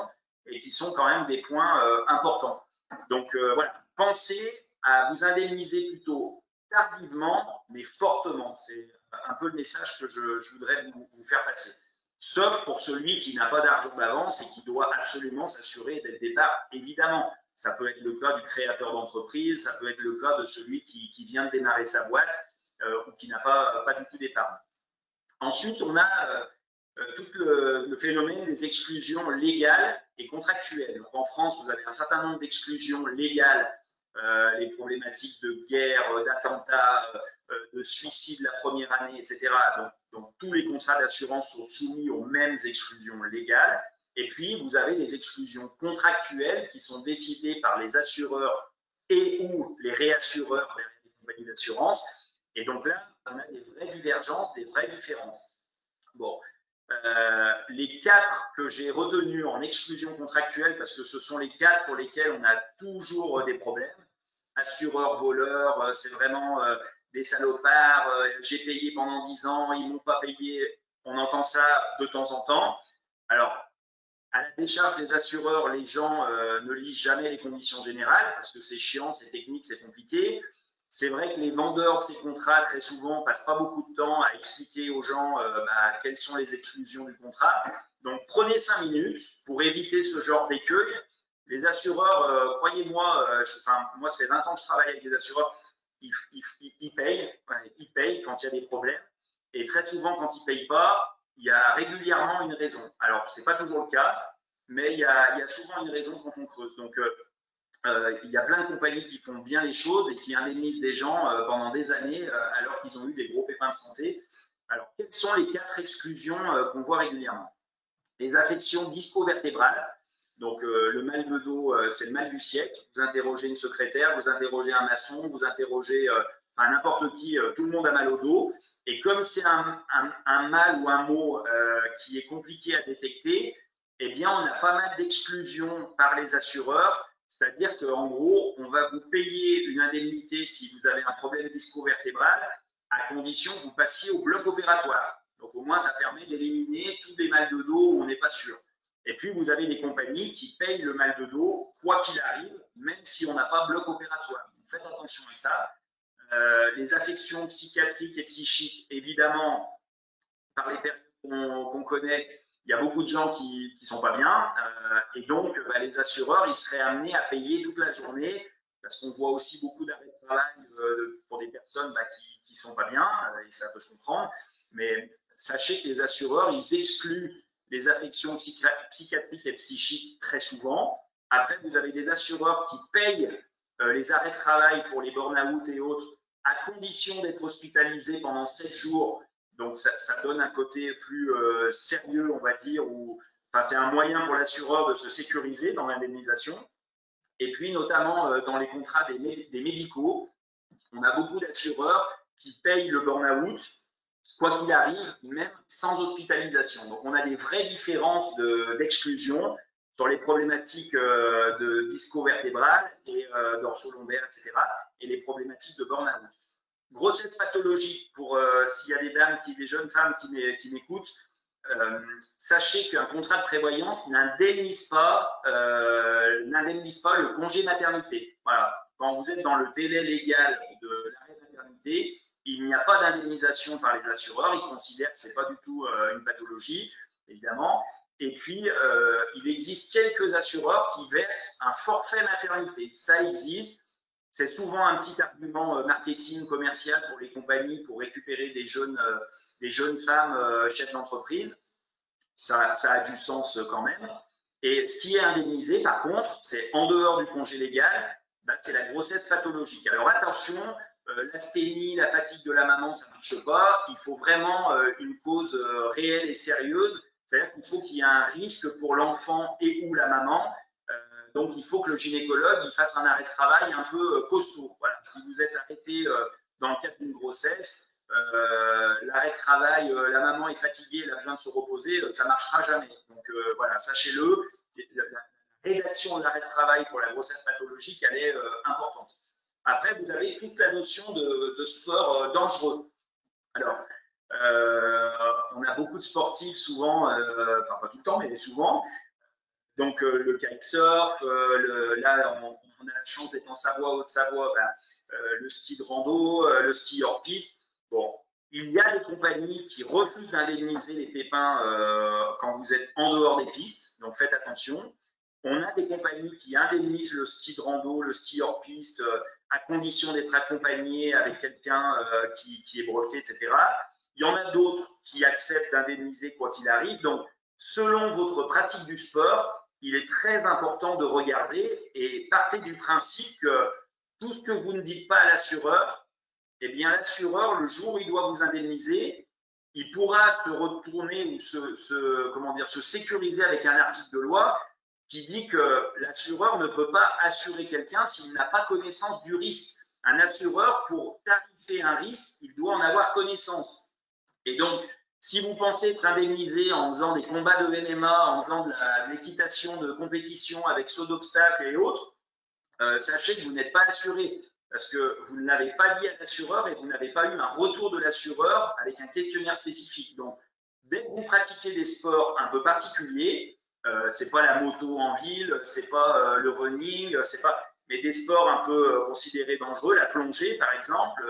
et qui sont quand même des points importants. Donc voilà, pensez à vous indemniser plutôt tardivement, mais fortement. C'est un peu le message que je voudrais vous faire passer. Sauf pour celui qui n'a pas d'argent d'avance et qui doit absolument s'assurer dès le départ, évidemment. Ça peut être le cas du créateur d'entreprise, ça peut être le cas de celui qui vient de démarrer sa boîte ou qui n'a pas du tout d'épargne. Ensuite, on a tout le phénomène des exclusions légales et contractuelles. Donc, en France, vous avez un certain nombre d'exclusions légales, les problématiques de guerre, d'attentats, de suicide la première année, etc. Donc, tous les contrats d'assurance sont soumis aux mêmes exclusions légales. Et puis, vous avez les exclusions contractuelles qui sont décidées par les assureurs et ou les réassureurs derrière les compagnies d'assurance. Et donc là, on a des vraies divergences, des vraies différences. Bon, les 4 que j'ai retenus en exclusion contractuelle, parce que ce sont les 4 pour lesquels on a toujours des problèmes. Assureurs, voleurs, c'est vraiment des salopards, j'ai payé pendant 10 ans, ils ne m'ont pas payé, on entend ça de temps en temps. Alors, à la décharge des assureurs, les gens ne lisent jamais les conditions générales parce que c'est chiant, c'est technique, c'est compliqué. C'est vrai que les vendeurs de ces contrats, très souvent, ne passent pas beaucoup de temps à expliquer aux gens quelles sont les exclusions du contrat. Donc, prenez 5 minutes pour éviter ce genre d'écueil. Les assureurs, croyez-moi, moi, ça fait 20 ans que je travaille avec des assureurs, ils payent quand il y a des problèmes. Et très souvent, quand ils ne payent pas, il y a régulièrement une raison. Alors, ce n'est pas toujours le cas, mais il y a souvent une raison quand on creuse. Donc, il y a plein de compagnies qui font bien les choses et qui indemnisent des gens pendant des années alors qu'ils ont eu des gros pépins de santé. Alors, quelles sont les 4 exclusions qu'on voit régulièrement? Les affections disco-vertébrales. Donc, le mal de dos, c'est le mal du siècle. Vous interrogez une secrétaire, vous interrogez un maçon, vous interrogez enfin, n'importe qui, tout le monde a mal au dos. Et comme c'est un mal ou un mot qui est compliqué à détecter, eh bien, on a pas mal d'exclusions par les assureurs. C'est-à-dire qu'en gros, on va vous payer une indemnité si vous avez un problème disco-vertébral, à condition que vous passiez au bloc opératoire. Donc, au moins, ça permet d'éliminer tous les mal de dos où on n'est pas sûr. Et puis, vous avez des compagnies qui payent le mal de dos, quoi qu'il arrive, même si on n'a pas bloc opératoire. Donc, faites attention à ça. Les affections psychiatriques et psychiques, évidemment, par les périodes qu'on connaît, il y a beaucoup de gens qui ne sont pas bien. Et donc, les assureurs, ils seraient amenés à payer toute la journée parce qu'on voit aussi beaucoup d'arrêts de travail pour des personnes qui ne sont pas bien, et ça peut se comprendre. Mais sachez que les assureurs, ils excluent les affections psychiatriques et psychiques très souvent. Après, vous avez des assureurs qui payent les arrêts de travail pour les burn-out et autres, à condition d'être hospitalisés pendant 7 jours. Donc, ça donne un côté plus sérieux, on va dire, ou enfin, c'est un moyen pour l'assureur de se sécuriser dans l'indemnisation. Et puis, notamment dans les contrats des médicaux, on a beaucoup d'assureurs qui payent le burn-out, quoi qu'il arrive, même sans hospitalisation. Donc, on a des vraies différences d'exclusion sur les problématiques de disco-vertébrale et dorso-lombaire, etc., et les problématiques de burn-out. Grossesse pathologique, pour s'il y a des dames, des jeunes femmes qui m'écoutent, sachez qu'un contrat de prévoyance n'indemnise pas le congé maternité. Voilà. Quand vous êtes dans le délai légal de l'arrêt maternité, il n'y a pas d'indemnisation par les assureurs. Ils considèrent que ce n'est pas du tout une pathologie, évidemment. Et puis, il existe quelques assureurs qui versent un forfait maternité. Ça existe. C'est souvent un petit argument marketing commercial pour les compagnies pour récupérer des jeunes femmes chefs d'entreprise. Ça a du sens quand même. Et ce qui est indemnisé, par contre, c'est en dehors du congé légal, c'est la grossesse pathologique. Alors attention, l'asthénie, la fatigue de la maman, ça ne marche pas. Il faut vraiment une cause réelle et sérieuse. C'est-à-dire qu'il faut qu'il y ait un risque pour l'enfant et ou la maman. Donc, il faut que le gynécologue il fasse un arrêt de travail un peu costaud. Voilà. Si vous êtes arrêté dans le cadre d'une grossesse, l'arrêt de travail, la maman est fatiguée, elle a besoin de se reposer, ça ne marchera jamais. Donc, voilà, sachez-le. La rédaction de l'arrêt de travail pour la grossesse pathologique, elle est importante. Après, vous avez toute la notion de sport dangereux. Alors, on a beaucoup de sportifs souvent, enfin pas tout le temps, mais souvent. Donc, le kitesurf, là, on a la chance d'être en Savoie, Haute-Savoie, le ski de rando, le ski hors piste. Bon, il y a des compagnies qui refusent d'indemniser les pépins quand vous êtes en dehors des pistes, donc faites attention. On a des compagnies qui indemnisent le ski de rando, le ski hors piste, à condition d'être accompagné avec quelqu'un qui est breveté, etc. Il y en a d'autres qui acceptent d'indemniser quoi qu'il arrive. Donc, selon votre pratique du sport, il est très important de regarder et partez du principe que tout ce que vous ne dites pas à l'assureur, eh bien l'assureur, le jour où il doit vous indemniser, il pourra se retourner ou se sécuriser avec un article de loi qui dit que l'assureur ne peut pas assurer quelqu'un s'il n'a pas connaissance du risque. Un assureur, pour tarifer un risque, il doit en avoir connaissance. Et donc, si vous pensez être indemnisé en faisant des combats de MMA, en faisant de l'équitation de compétition avec saut d'obstacles et autres, sachez que vous n'êtes pas assuré parce que vous ne l'avez pas dit à l'assureur et vous n'avez pas eu un retour de l'assureur avec un questionnaire spécifique. Donc, dès que vous pratiquez des sports un peu particuliers, c'est pas la moto en ville, c'est pas le running, c'est pas, mais des sports un peu considérés dangereux, la plongée par exemple,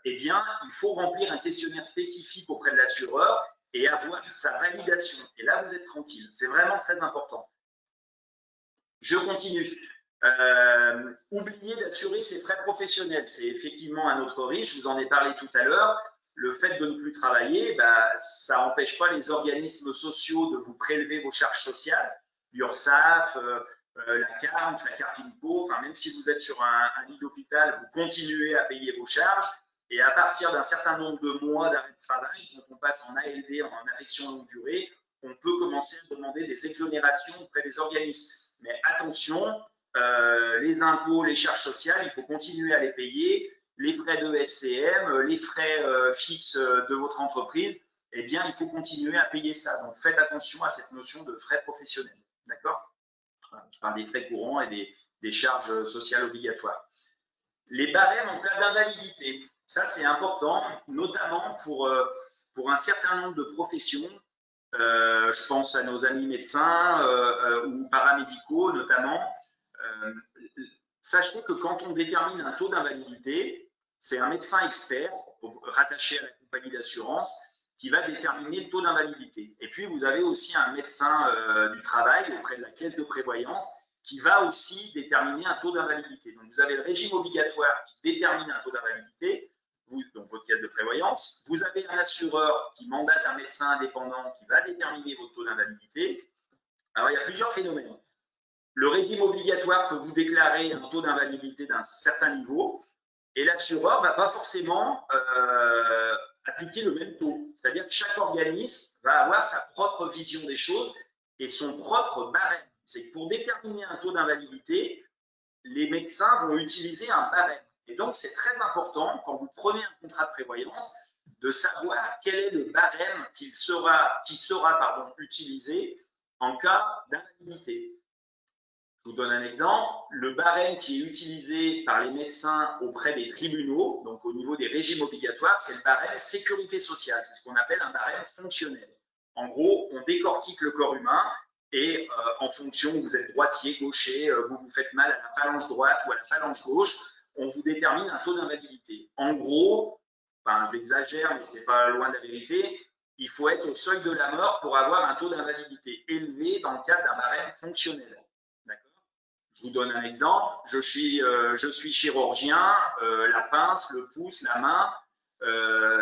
eh bien, il faut remplir un questionnaire spécifique auprès de l'assureur et avoir sa validation. Et là, vous êtes tranquille. C'est vraiment très important. Je continue. Oublier d'assurer ses frais professionnels. C'est effectivement un autre risque. Je vous en ai parlé tout à l'heure. Le fait de ne plus travailler, ça n'empêche pas les organismes sociaux de vous prélever vos charges sociales, l'URSSAF, la CARMS, la CARPINPO, enfin, même si vous êtes sur un lit d'hôpital, vous continuez à payer vos charges. Et à partir d'un certain nombre de mois d'arrêt de travail, quand on passe en ALD, en affection longue durée, on peut commencer à demander des exonérations auprès des organismes. Mais attention, les impôts, les charges sociales, il faut continuer à les payer. Les frais de SCM, les frais fixes de votre entreprise, eh bien, il faut continuer à payer ça. Donc, faites attention à cette notion de frais professionnels. D'accord? Je parle des frais courants et des charges sociales obligatoires. Les barèmes en cas d'invalidité, ça c'est important, notamment pour un certain nombre de professions. Je pense à nos amis médecins ou paramédicaux notamment. Sachez que quand on détermine un taux d'invalidité, c'est un médecin expert rattaché à la compagnie d'assurance qui va déterminer le taux d'invalidité. Et puis, vous avez aussi un médecin du travail auprès de la caisse de prévoyance qui va aussi déterminer un taux d'invalidité. Donc, vous avez le régime obligatoire qui détermine un taux d'invalidité, donc votre caisse de prévoyance. Vous avez un assureur qui mandate un médecin indépendant qui va déterminer votre taux d'invalidité. Alors, il y a plusieurs phénomènes. Le régime obligatoire peut vous déclarer un taux d'invalidité d'un certain niveau et l'assureur ne va pas forcément appliquer le même taux. C'est-à-dire que chaque organisme va avoir sa propre vision des choses et son propre barème. C'est que pour déterminer un taux d'invalidité, les médecins vont utiliser un barème. Et donc, c'est très important, quand vous prenez un contrat de prévoyance, de savoir quel est le barème qui sera utilisé en cas d'invalidité. Je vous donne un exemple. Le barème qui est utilisé par les médecins auprès des tribunaux, donc au niveau des régimes obligatoires, c'est le barème sécurité sociale. C'est ce qu'on appelle un barème fonctionnel. En gros, on décortique le corps humain et en fonction, vous êtes droitier, gaucher, vous vous faites mal à la phalange droite ou à la phalange gauche, on vous détermine un taux d'invalidité. En gros, enfin, j'exagère, mais c'est pas loin de la vérité, il faut être au seuil de la mort pour avoir un taux d'invalidité élevé dans le cadre d'un barème fonctionnel. Je vous donne un exemple. Je suis chirurgien, la pince, le pouce, la main,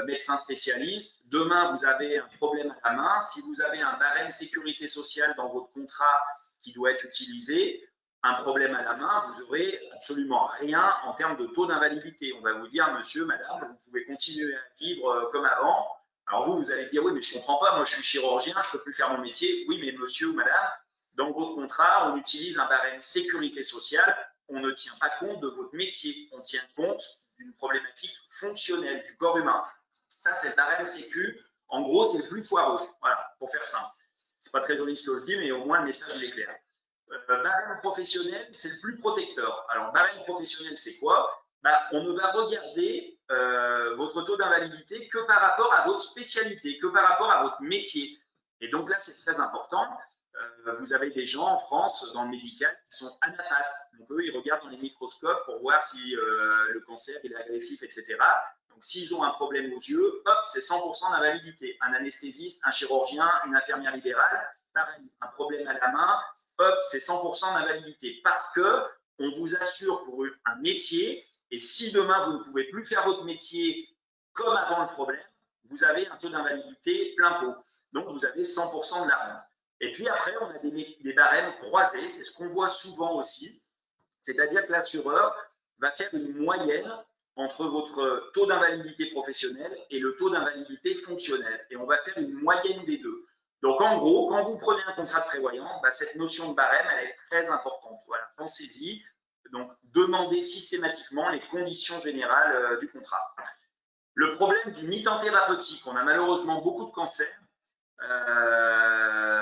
médecin spécialiste. Demain, vous avez un problème à la main. Si vous avez un barème sécurité sociale dans votre contrat qui doit être utilisé, un problème à la main, vous n'aurez absolument rien en termes de taux d'invalidité. On va vous dire, monsieur, madame, vous pouvez continuer à vivre comme avant. Alors vous allez dire, oui, mais je ne comprends pas, moi je suis chirurgien, je ne peux plus faire mon métier. Oui, mais monsieur ou madame, dans votre contrat, on utilise un barème sécurité sociale, on ne tient pas compte de votre métier, on tient compte d'une problématique fonctionnelle du corps humain. Ça, c'est le barème sécu. En gros, c'est le plus foireux. Voilà, pour faire simple. C'est pas très joli ce que je dis, mais au moins le message il est clair. Barème professionnel, c'est le plus protecteur. Alors, barème professionnel, c'est quoi? On ne va regarder votre taux d'invalidité que par rapport à votre spécialité, que par rapport à votre métier. Et donc là, c'est très important. Vous avez des gens en France, dans le médical, qui sont anapathes. Donc eux, ils regardent dans les microscopes pour voir si le cancer il est agressif, etc. Donc s'ils ont un problème aux yeux, hop, c'est 100% d'invalidité. Un anesthésiste, un chirurgien, une infirmière libérale, pareil. Un problème à la main, hop, c'est 100% d'invalidité. Parce que on vous assure pour un métier, et si demain vous ne pouvez plus faire votre métier comme avant le problème, vous avez un taux d'invalidité plein pot. Donc vous avez 100% de la rente. Et puis après, on a des barèmes croisés, c'est ce qu'on voit souvent aussi, c'est-à-dire que l'assureur va faire une moyenne entre votre taux d'invalidité professionnelle et le taux d'invalidité fonctionnelle. Et on va faire une moyenne des deux. Donc en gros, quand vous prenez un contrat de prévoyance, cette notion de barème, elle est très importante. Voilà, pensez-y. Donc demandez systématiquement les conditions générales du contrat. Le problème du mi-temps thérapeutique, on a malheureusement beaucoup de cancers.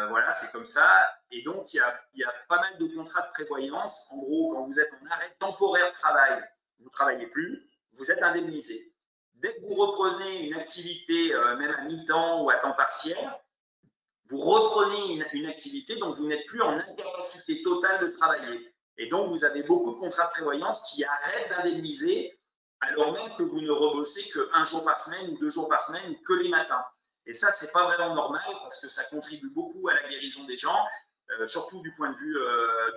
Voilà, c'est comme ça. Et donc, il y a pas mal de contrats de prévoyance. En gros, quand vous êtes en arrêt temporaire de travail, vous ne travaillez plus, vous êtes indemnisé. Dès que vous reprenez une activité, même à mi-temps ou à temps partiel, vous reprenez une activité, donc vous n'êtes plus en incapacité totale de travailler. Et donc, vous avez beaucoup de contrats de prévoyance qui arrêtent d'indemniser alors même que vous ne rebossez qu'un jour par semaine ou 2 jours par semaine ou que les matins. Et ça, c'est pas vraiment normal parce que ça contribue beaucoup à la guérison des gens, surtout du point de vue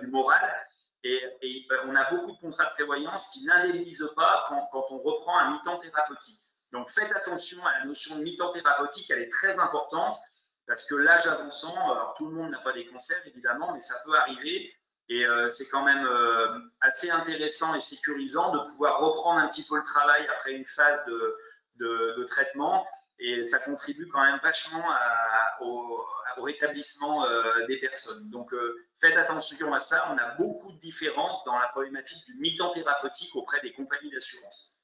du moral. Et on a beaucoup de contrats de prévoyance qui n'indemnisent pas quand on reprend un mi-temps thérapeutique. Donc faites attention à la notion de mi-temps thérapeutique, elle est très importante parce que l'âge avançant, alors tout le monde n'a pas des cancers évidemment, mais ça peut arriver. Et c'est quand même assez intéressant et sécurisant de pouvoir reprendre un petit peu le travail après une phase de traitement. Et ça contribue quand même vachement au rétablissement des personnes. Donc, faites attention à ça. On a beaucoup de différences dans la problématique du mi-temps thérapeutique auprès des compagnies d'assurance.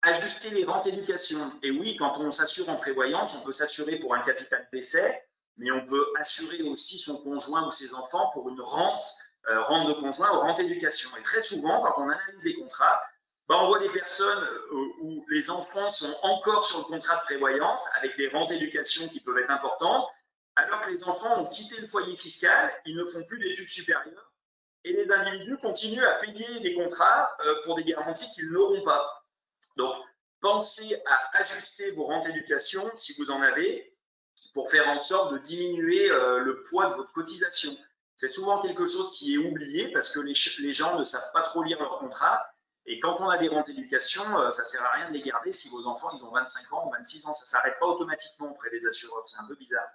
Ajuster les rentes éducation. Et oui, quand on s'assure en prévoyance, on peut s'assurer pour un capital décès, mais on peut assurer aussi son conjoint ou ses enfants pour une rente de conjoint ou rente éducation. Et très souvent, quand on analyse les contrats, on voit des personnes où les enfants sont encore sur le contrat de prévoyance avec des rentes éducation qui peuvent être importantes, alors que les enfants ont quitté le foyer fiscal, ils ne font plus d'études supérieures et les individus continuent à payer des contrats pour des garanties qu'ils n'auront pas. Donc, pensez à ajuster vos rentes éducation, si vous en avez, pour faire en sorte de diminuer le poids de votre cotisation. C'est souvent quelque chose qui est oublié parce que les gens ne savent pas trop lire leur contrat. Et quand on a des rentes éducation, ça ne sert à rien de les garder si vos enfants ils ont 25 ans ou 26 ans. Ça ne s'arrête pas automatiquement auprès des assureurs. C'est un peu bizarre.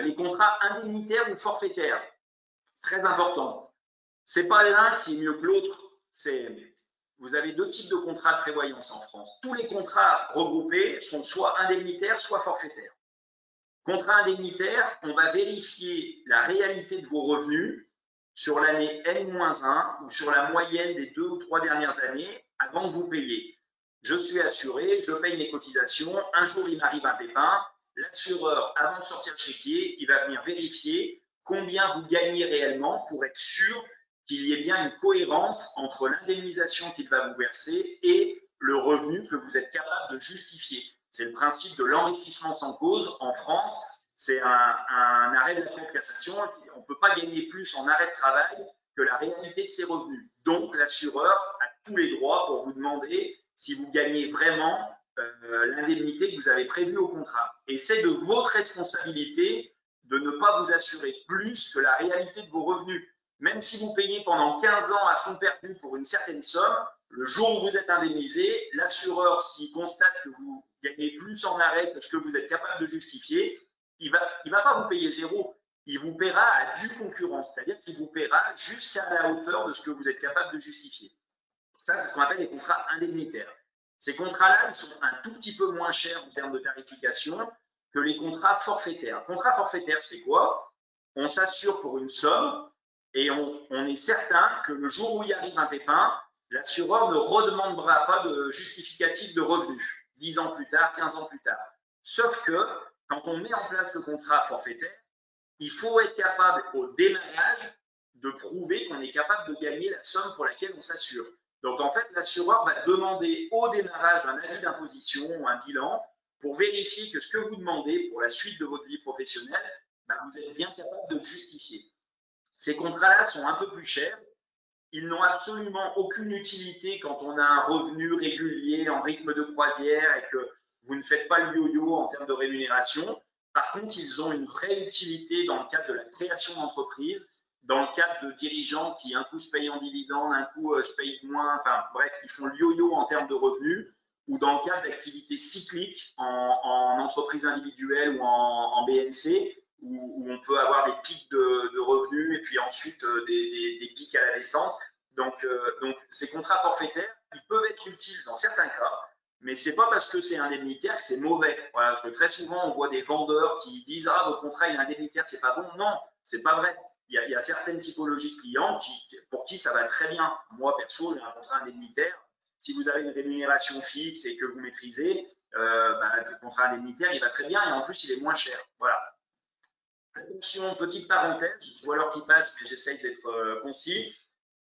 Les contrats indemnitaires ou forfaitaires, très important. Ce n'est pas l'un qui est mieux que l'autre. Vous avez deux types de contrats de prévoyance en France. Tous les contrats regroupés sont soit indemnitaires, soit forfaitaires. Contrat indemnitaire, on va vérifier la réalité de vos revenus sur l'année N-1 ou sur la moyenne des 2 ou 3 dernières années avant de vous payer. Je suis assuré, je paye mes cotisations, un jour il m'arrive un pépin, l'assureur, avant de sortir le chéquier, il va venir vérifier combien vous gagnez réellement pour être sûr qu'il y ait bien une cohérence entre l'indemnisation qu'il va vous verser et le revenu que vous êtes capable de justifier. C'est le principe de l'enrichissement sans cause. En France, c'est un arrêt de la Cour de cassation. On ne peut pas gagner plus en arrêt de travail que la réalité de ses revenus. Donc, l'assureur a tous les droits pour vous demander si vous gagnez vraiment l'indemnité que vous avez prévue au contrat. Et c'est de votre responsabilité de ne pas vous assurer plus que la réalité de vos revenus. Même si vous payez pendant 15 ans à fond perdu pour une certaine somme, le jour où vous êtes indemnisé, l'assureur, s'il constate que vous gagnez plus en arrêt que ce que vous êtes capable de justifier, il ne va pas vous payer zéro. Il vous paiera à due concurrence, c'est-à-dire qu'il vous paiera jusqu'à la hauteur de ce que vous êtes capable de justifier. Ça, c'est ce qu'on appelle les contrats indemnitaires. Ces contrats-là, ils sont un tout petit peu moins chers en termes de tarification que les contrats forfaitaires. Contrat forfaitaire, c'est quoi? On s'assure pour une somme et on est certain que le jour où il arrive un pépin, l'assureur ne redemandera pas de justificatif de revenus 10 ans plus tard, 15 ans plus tard. Sauf que quand on met en place le contrat forfaitaire, il faut être capable au démarrage de prouver qu'on est capable de gagner la somme pour laquelle on s'assure. Donc en fait, l'assureur va demander au démarrage un avis d'imposition ou un bilan pour vérifier que ce que vous demandez pour la suite de votre vie professionnelle, vous êtes bien capable de le justifier. Ces contrats-là sont un peu plus chers. Ils n'ont absolument aucune utilité quand on a un revenu régulier en rythme de croisière et que vous ne faites pas le yo-yo en termes de rémunération. Par contre, ils ont une vraie utilité dans le cadre de la création d'entreprise, dans le cadre de dirigeants qui un coup se payent en dividendes, un coup se payent moins, enfin bref, qui font le yo-yo en termes de revenus, ou dans le cadre d'activités cycliques en entreprise individuelle ou en BNC, où on peut avoir des pics de revenus et puis ensuite des pics à la descente. Donc ces contrats forfaitaires, ils peuvent être utiles dans certains cas, mais ce n'est pas parce que c'est indemnitaire que c'est mauvais. Voilà, parce que très souvent, on voit des vendeurs qui disent « Ah, votre contrat est indemnitaire, c'est pas bon ». Non, c'est pas vrai. Il y a certaines typologies de clients pour qui ça va très bien. Moi, perso, j'ai un contrat indemnitaire. Si vous avez une rémunération fixe et que vous maîtrisez, le contrat indemnitaire, il va très bien et en plus, il est moins cher. Voilà. Attention, petite parenthèse, je vois l'heure qui passe, mais j'essaye d'être concis.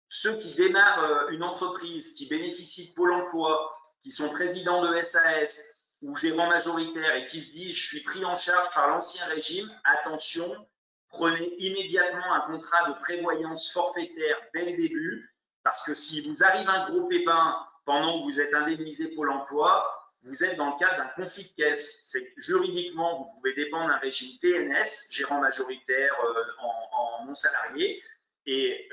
Ceux qui démarrent une entreprise, qui bénéficient de Pôle emploi, qui sont présidents de SAS ou gérants majoritaires et qui se disent « je suis pris en charge par l'ancien régime », attention, prenez immédiatement un contrat de prévoyance forfaitaire dès le début, parce que si vous arrive un gros pépin pendant que vous êtes indemnisé Pôle emploi, vous êtes dans le cadre d'un conflit de caisse. C'est juridiquement, vous pouvez dépendre d'un régime TNS, gérant majoritaire en non salarié. Et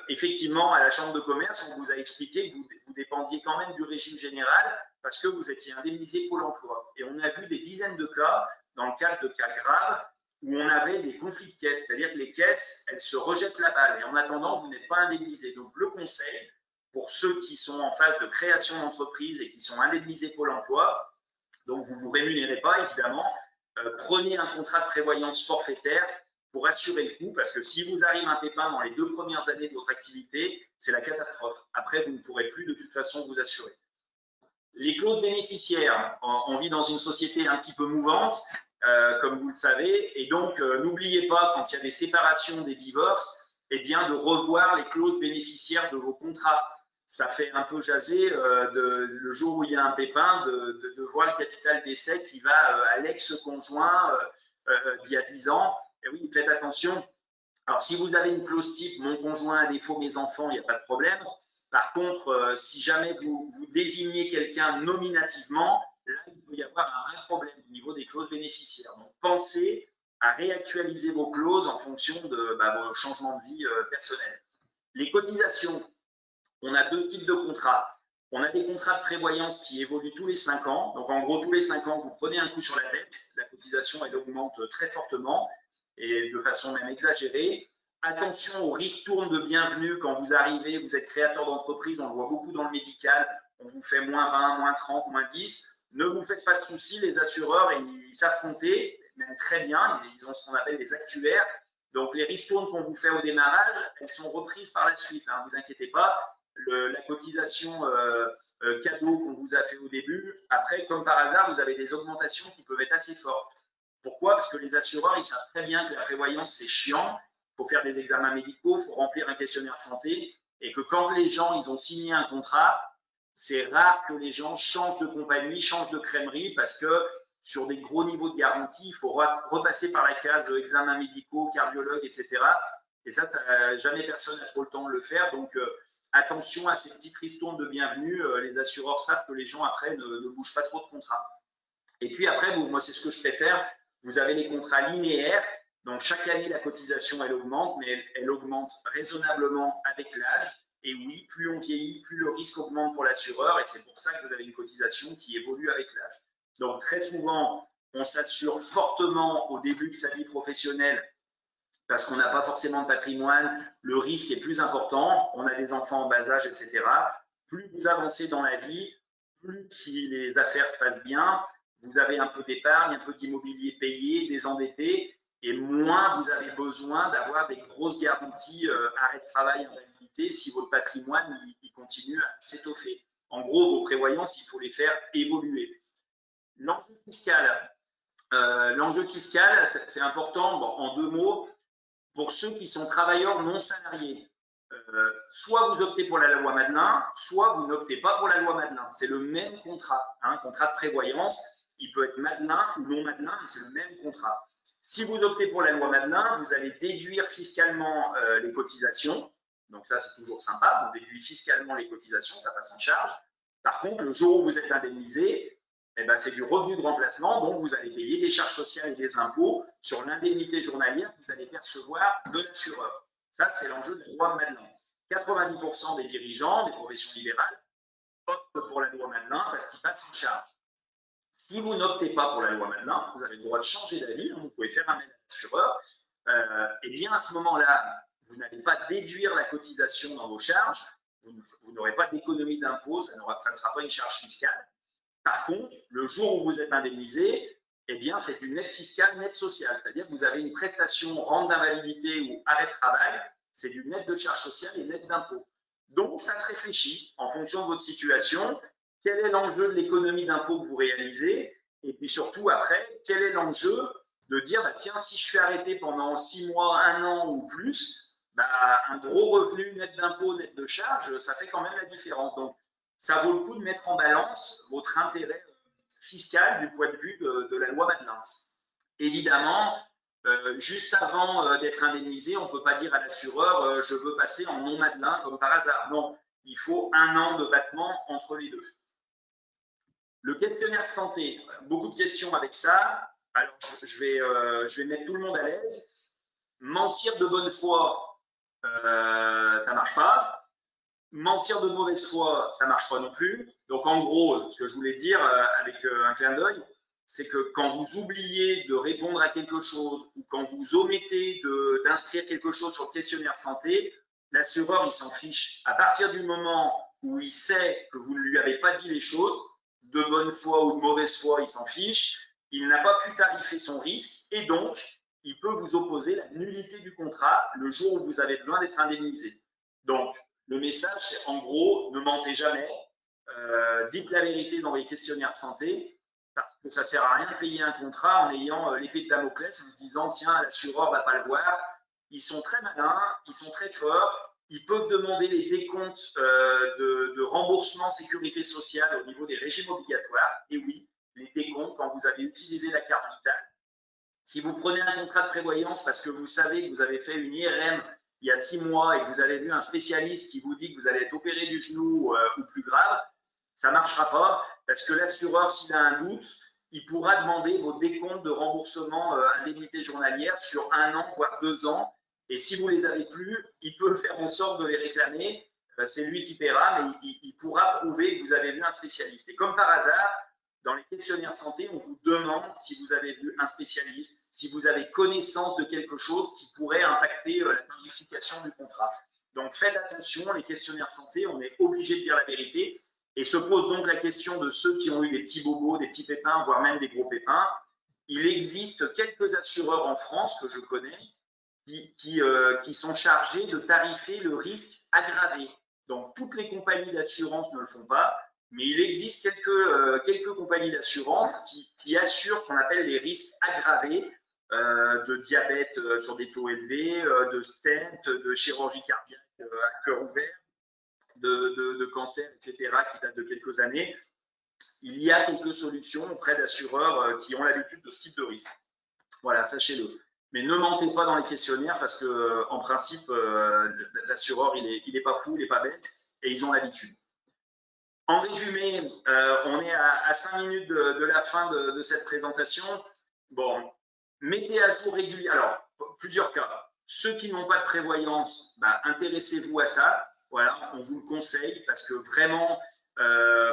effectivement, à la Chambre de commerce, on vous a expliqué que vous dépendiez quand même du régime général parce que vous étiez indemnisé Pôle emploi. Et on a vu des dizaines de cas, dans le cadre de cas graves, où on avait des conflits de caisses, c'est-à-dire que les caisses, elles se rejettent la balle et en attendant, vous n'êtes pas indemnisé. Donc le conseil, pour ceux qui sont en phase de création d'entreprise et qui sont indemnisés Pôle emploi, donc vous ne vous rémunérez pas évidemment, prenez un contrat de prévoyance forfaitaire pour assurer le coup, parce que si vous arrive un pépin dans les 2 premières années de votre activité, c'est la catastrophe. Après, vous ne pourrez plus de toute façon vous assurer. Les clauses bénéficiaires, on vit dans une société un petit peu mouvante, comme vous le savez, et donc n'oubliez pas, quand il y a des séparations, des divorces, eh bien, de revoir les clauses bénéficiaires de vos contrats. Ça fait un peu jaser le jour où il y a un pépin, de voir le capital d'essai qui va à l'ex-conjoint d'il y a 10 ans. Et oui, faites attention. Alors, si vous avez une clause type « mon conjoint à défaut, mes enfants », il n'y a pas de problème. Par contre, si jamais vous désignez quelqu'un nominativement, là, il peut y avoir un vrai problème au niveau des clauses bénéficiaires. Donc, pensez à réactualiser vos clauses en fonction de vos changements de vie personnels. Les cotisations, on a 2 types de contrats. On a des contrats de prévoyance qui évoluent tous les 5 ans. Donc, en gros, tous les 5 ans, vous prenez un coup sur la tête. La cotisation, elle augmente très fortement et de façon même exagérée. Attention aux ristournes de bienvenue quand vous arrivez, vous êtes créateur d'entreprise, on le voit beaucoup dans le médical, on vous fait moins 20, moins 30, moins 10. Ne vous faites pas de soucis, les assureurs, ils savent compter, même très bien, ils ont ce qu'on appelle des actuaires. Donc, les ristournes qu'on vous fait au démarrage, elles sont reprises par la suite, ne vous inquiétez pas. La cotisation cadeau qu'on vous a fait au début, après, comme par hasard, vous avez des augmentations qui peuvent être assez fortes. Pourquoi? Parce que les assureurs, ils savent très bien que la prévoyance, c'est chiant. Il faut faire des examens médicaux, il faut remplir un questionnaire santé, et que quand les gens, ils ont signé un contrat, c'est rare que les gens changent de compagnie, changent de crèmerie, parce que sur des gros niveaux de garantie, il faut repasser par la case de examens médicaux, cardiologues, etc. Et ça, jamais personne n'a trop le temps de le faire. Donc, attention à ces petites ristournes de bienvenue. Les assureurs savent que les gens, après, ne bougent pas trop de contrats. Et puis après, moi, c'est ce que je préfère. Vous avez les contrats linéaires. Donc, chaque année, la cotisation, elle augmente, mais elle augmente raisonnablement avec l'âge. Et oui, plus on vieillit, plus le risque augmente pour l'assureur. Et c'est pour ça que vous avez une cotisation qui évolue avec l'âge. Donc, très souvent, on s'assure fortement au début de sa vie professionnelle parce qu'on n'a pas forcément de patrimoine. Le risque est plus important. On a des enfants en bas âge, etc. Plus vous avancez dans la vie, plus si les affaires se passent bien, vous avez un peu d'épargne, un peu d'immobilier payé, désendetté, et moins vous avez besoin d'avoir des grosses garanties arrêt de travail, invalidité, si votre patrimoine il continue à s'étoffer. En gros, vos prévoyances, il faut les faire évoluer. L'enjeu fiscal, c'est important. Bon, en 2 mots, pour ceux qui sont travailleurs non salariés, soit vous optez pour la loi Madelin, soit vous n'optez pas pour la loi Madelin. C'est le même contrat, contrat de prévoyance. Il peut être Madelin ou non Madelin, mais c'est le même contrat. Si vous optez pour la loi Madelin, vous allez déduire fiscalement les cotisations. Donc ça, c'est toujours sympa. On déduit fiscalement les cotisations, ça passe en charge. Par contre, le jour où vous êtes indemnisé, c'est du revenu de remplacement, donc vous allez payer des charges sociales et des impôts sur l'indemnité journalière que vous allez percevoir de l'assureur. Ça, c'est l'enjeu de la loi Madelin. 90% des dirigeants des professions libérales optent pour la loi Madelin parce qu'ils passent en charge. Si vous n'optez pas pour la loi Madelin, vous avez le droit de changer d'avis, vous pouvez faire un mail à l'assureur, et bien à ce moment-là, vous n'allez pas déduire la cotisation dans vos charges, vous n'aurez pas d'économie d'impôt, ça ne sera pas une charge fiscale. Par contre, le jour où vous êtes indemnisé, c'est une aide fiscale, une aide sociale. C'est-à-dire que vous avez une prestation rente d'invalidité ou arrêt de travail, c'est une aide de charge sociale et une aide d'impôt. Donc, ça se réfléchit en fonction de votre situation. Quel est l'enjeu de l'économie d'impôt que vous réalisez? Et puis surtout, après, quel est l'enjeu de dire, tiens, si je suis arrêté pendant 6 mois, 1 an ou plus, un gros revenu, une aide d'impôt, une aide de charge, ça fait quand même la différence. Donc, ça vaut le coup de mettre en balance votre intérêt fiscal du point de vue de la loi Madelin. Évidemment, juste avant d'être indemnisé, on ne peut pas dire à l'assureur je veux passer en non Madelin comme par hasard. Non, il faut 1 an de battement entre les deux. Le questionnaire de santé, beaucoup de questions avec ça. Alors, je vais mettre tout le monde à l'aise. Mentir de bonne foi, ça ne marche pas. Mentir de mauvaise foi, ça ne marche pas non plus. Donc, en gros, ce que je voulais dire avec un clin d'œil, c'est que quand vous oubliez de répondre à quelque chose ou quand vous omettez d'inscrire quelque chose sur le questionnaire santé, l'assureur, il s'en fiche. À partir du moment où il sait que vous ne lui avez pas dit les choses, de bonne foi ou de mauvaise foi, il s'en fiche. Il n'a pas pu tarifer son risque et donc, il peut vous opposer la nullité du contrat le jour où vous avez besoin d'être indemnisé. Donc, le message, c'est en gros, ne mentez jamais, dites la vérité dans les questionnaires santé, parce que ça ne sert à rien de payer un contrat en ayant l'épée de Damoclès, en se disant, tiens, l'assureur ne va pas le voir. Ils sont très malins, ils sont très forts, ils peuvent demander les décomptes de remboursement sécurité sociale au niveau des régimes obligatoires. Et oui, les décomptes, quand vous avez utilisé la carte vitale, si vous prenez un contrat de prévoyance parce que vous savez que vous avez fait une IRM il y a 6 mois et que vous avez vu un spécialiste qui vous dit que vous allez être opéré du genou ou plus grave, ça ne marchera pas parce que l'assureur, s'il a un doute, il pourra demander vos décomptes de remboursement indemnité journalière sur 1 an, voire 2 ans. Et si vous ne les avez plus, il peut faire en sorte de les réclamer. C'est lui qui paiera, mais il pourra prouver que vous avez vu un spécialiste. Et comme par hasard, dans les questionnaires de santé, on vous demande si vous avez vu un spécialiste, si vous avez connaissance de quelque chose qui pourrait impacter la tarification du contrat. Donc faites attention, les questionnaires de santé, on est obligé de dire la vérité. Et se pose donc la question de ceux qui ont eu des petits bobos, des petits pépins, voire même des gros pépins. Il existe quelques assureurs en France que je connais qui sont chargés de tarifer le risque aggravé. Donc toutes les compagnies d'assurance ne le font pas, mais il existe quelques compagnies d'assurance qui assurent ce qu'on appelle les risques aggravés de diabète sur des taux élevés, de stent, de chirurgie cardiaque à cœur ouvert, de cancer, etc., qui datent de quelques années. Il y a quelques solutions auprès d'assureurs qui ont l'habitude de ce type de risque. Voilà, sachez-le. Mais ne mentez pas dans les questionnaires parce que, en principe, l'assureur, il est pas fou, il n'est pas bête et ils ont l'habitude. En résumé, on est à 5 minutes de la fin de cette présentation. Bon, mettez à jour régulièrement. Alors, plusieurs cas. Ceux qui n'ont pas de prévoyance, intéressez-vous à ça. Voilà, on vous le conseille parce que vraiment,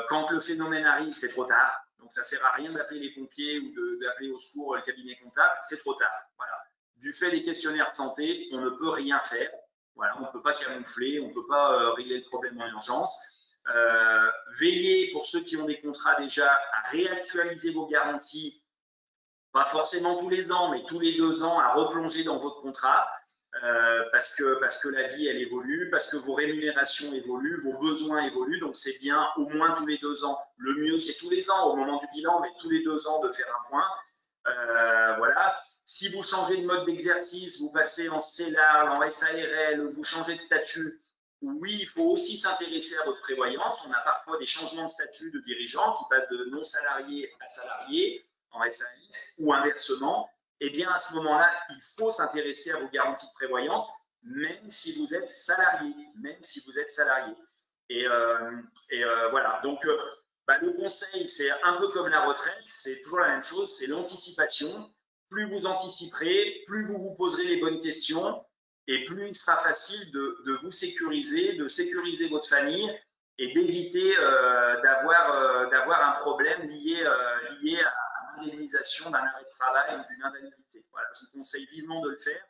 quand le phénomène arrive, c'est trop tard. Donc, ça ne sert à rien d'appeler les pompiers ou d'appeler au secours le cabinet comptable. C'est trop tard. Voilà. Du fait des questionnaires de santé, on ne peut rien faire. Voilà, on ne peut pas camoufler, on ne peut pas régler le problème en urgence. Veillez, pour ceux qui ont des contrats déjà, à réactualiser vos garanties, pas forcément tous les ans, mais tous les 2 ans, à replonger dans votre contrat, parce que la vie, elle évolue, parce que vos rémunérations évoluent, vos besoins évoluent, donc c'est bien au moins tous les 2 ans. Le mieux, c'est tous les ans, au moment du bilan, mais tous les 2 ans de faire un point. Voilà. Si vous changez de mode d'exercice, vous passez en CELAR, en SARL, vous changez de statut, oui, il faut aussi s'intéresser à votre prévoyance. On a parfois des changements de statut de dirigeants qui passent de non-salarié à salarié en SAS ou inversement. Eh bien, à ce moment-là, il faut s'intéresser à vos garanties de prévoyance, même si vous êtes salarié. Même si vous êtes salarié. Et voilà. Donc, le conseil, c'est un peu comme la retraite, c'est toujours la même chose, c'est l'anticipation. Plus vous anticiperez, plus vous vous poserez les bonnes questions, et plus il sera facile de vous sécuriser, de sécuriser votre famille et d'éviter d'avoir un problème lié à l'indemnisation d'un arrêt de travail ou d'une invalidité. Voilà, je vous conseille vivement de le faire.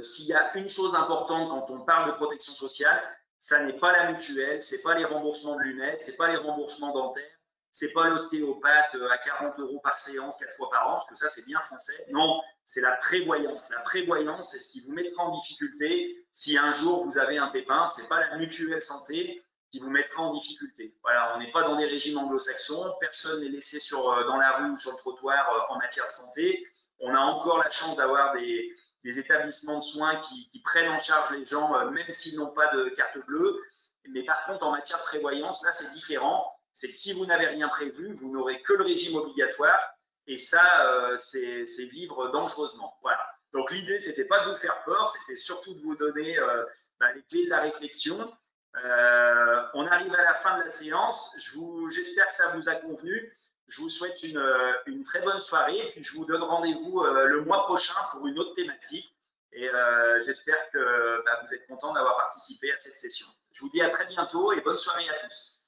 S'il y a une chose importante quand on parle de protection sociale, ça n'est pas la mutuelle, ce n'est pas les remboursements de lunettes, ce n'est pas les remboursements dentaires, c'est pas l'ostéopathe à 40 € par séance, 4 fois par an, parce que ça, c'est bien français. Non, c'est la prévoyance. La prévoyance, c'est ce qui vous mettra en difficulté si un jour vous avez un pépin. C'est pas la mutuelle santé qui vous mettra en difficulté. Voilà, on n'est pas dans des régimes anglo-saxons. Personne n'est laissé dans la rue ou sur le trottoir en matière de santé. On a encore la chance d'avoir des établissements de soins qui prennent en charge les gens, même s'ils n'ont pas de carte bleue. Mais par contre, en matière de prévoyance, là, c'est différent. C'est que si vous n'avez rien prévu, vous n'aurez que le régime obligatoire et ça, c'est vivre dangereusement. Voilà. Donc l'idée, c'était pas de vous faire peur, c'était surtout de vous donner les clés de la réflexion. On arrive à la fin de la séance. J'espère que ça vous a convenu. Je vous souhaite une très bonne soirée et puis je vous donne rendez-vous le mois prochain pour une autre thématique. Et j'espère que vous êtes contents d'avoir participé à cette session. Je vous dis à très bientôt et bonne soirée à tous.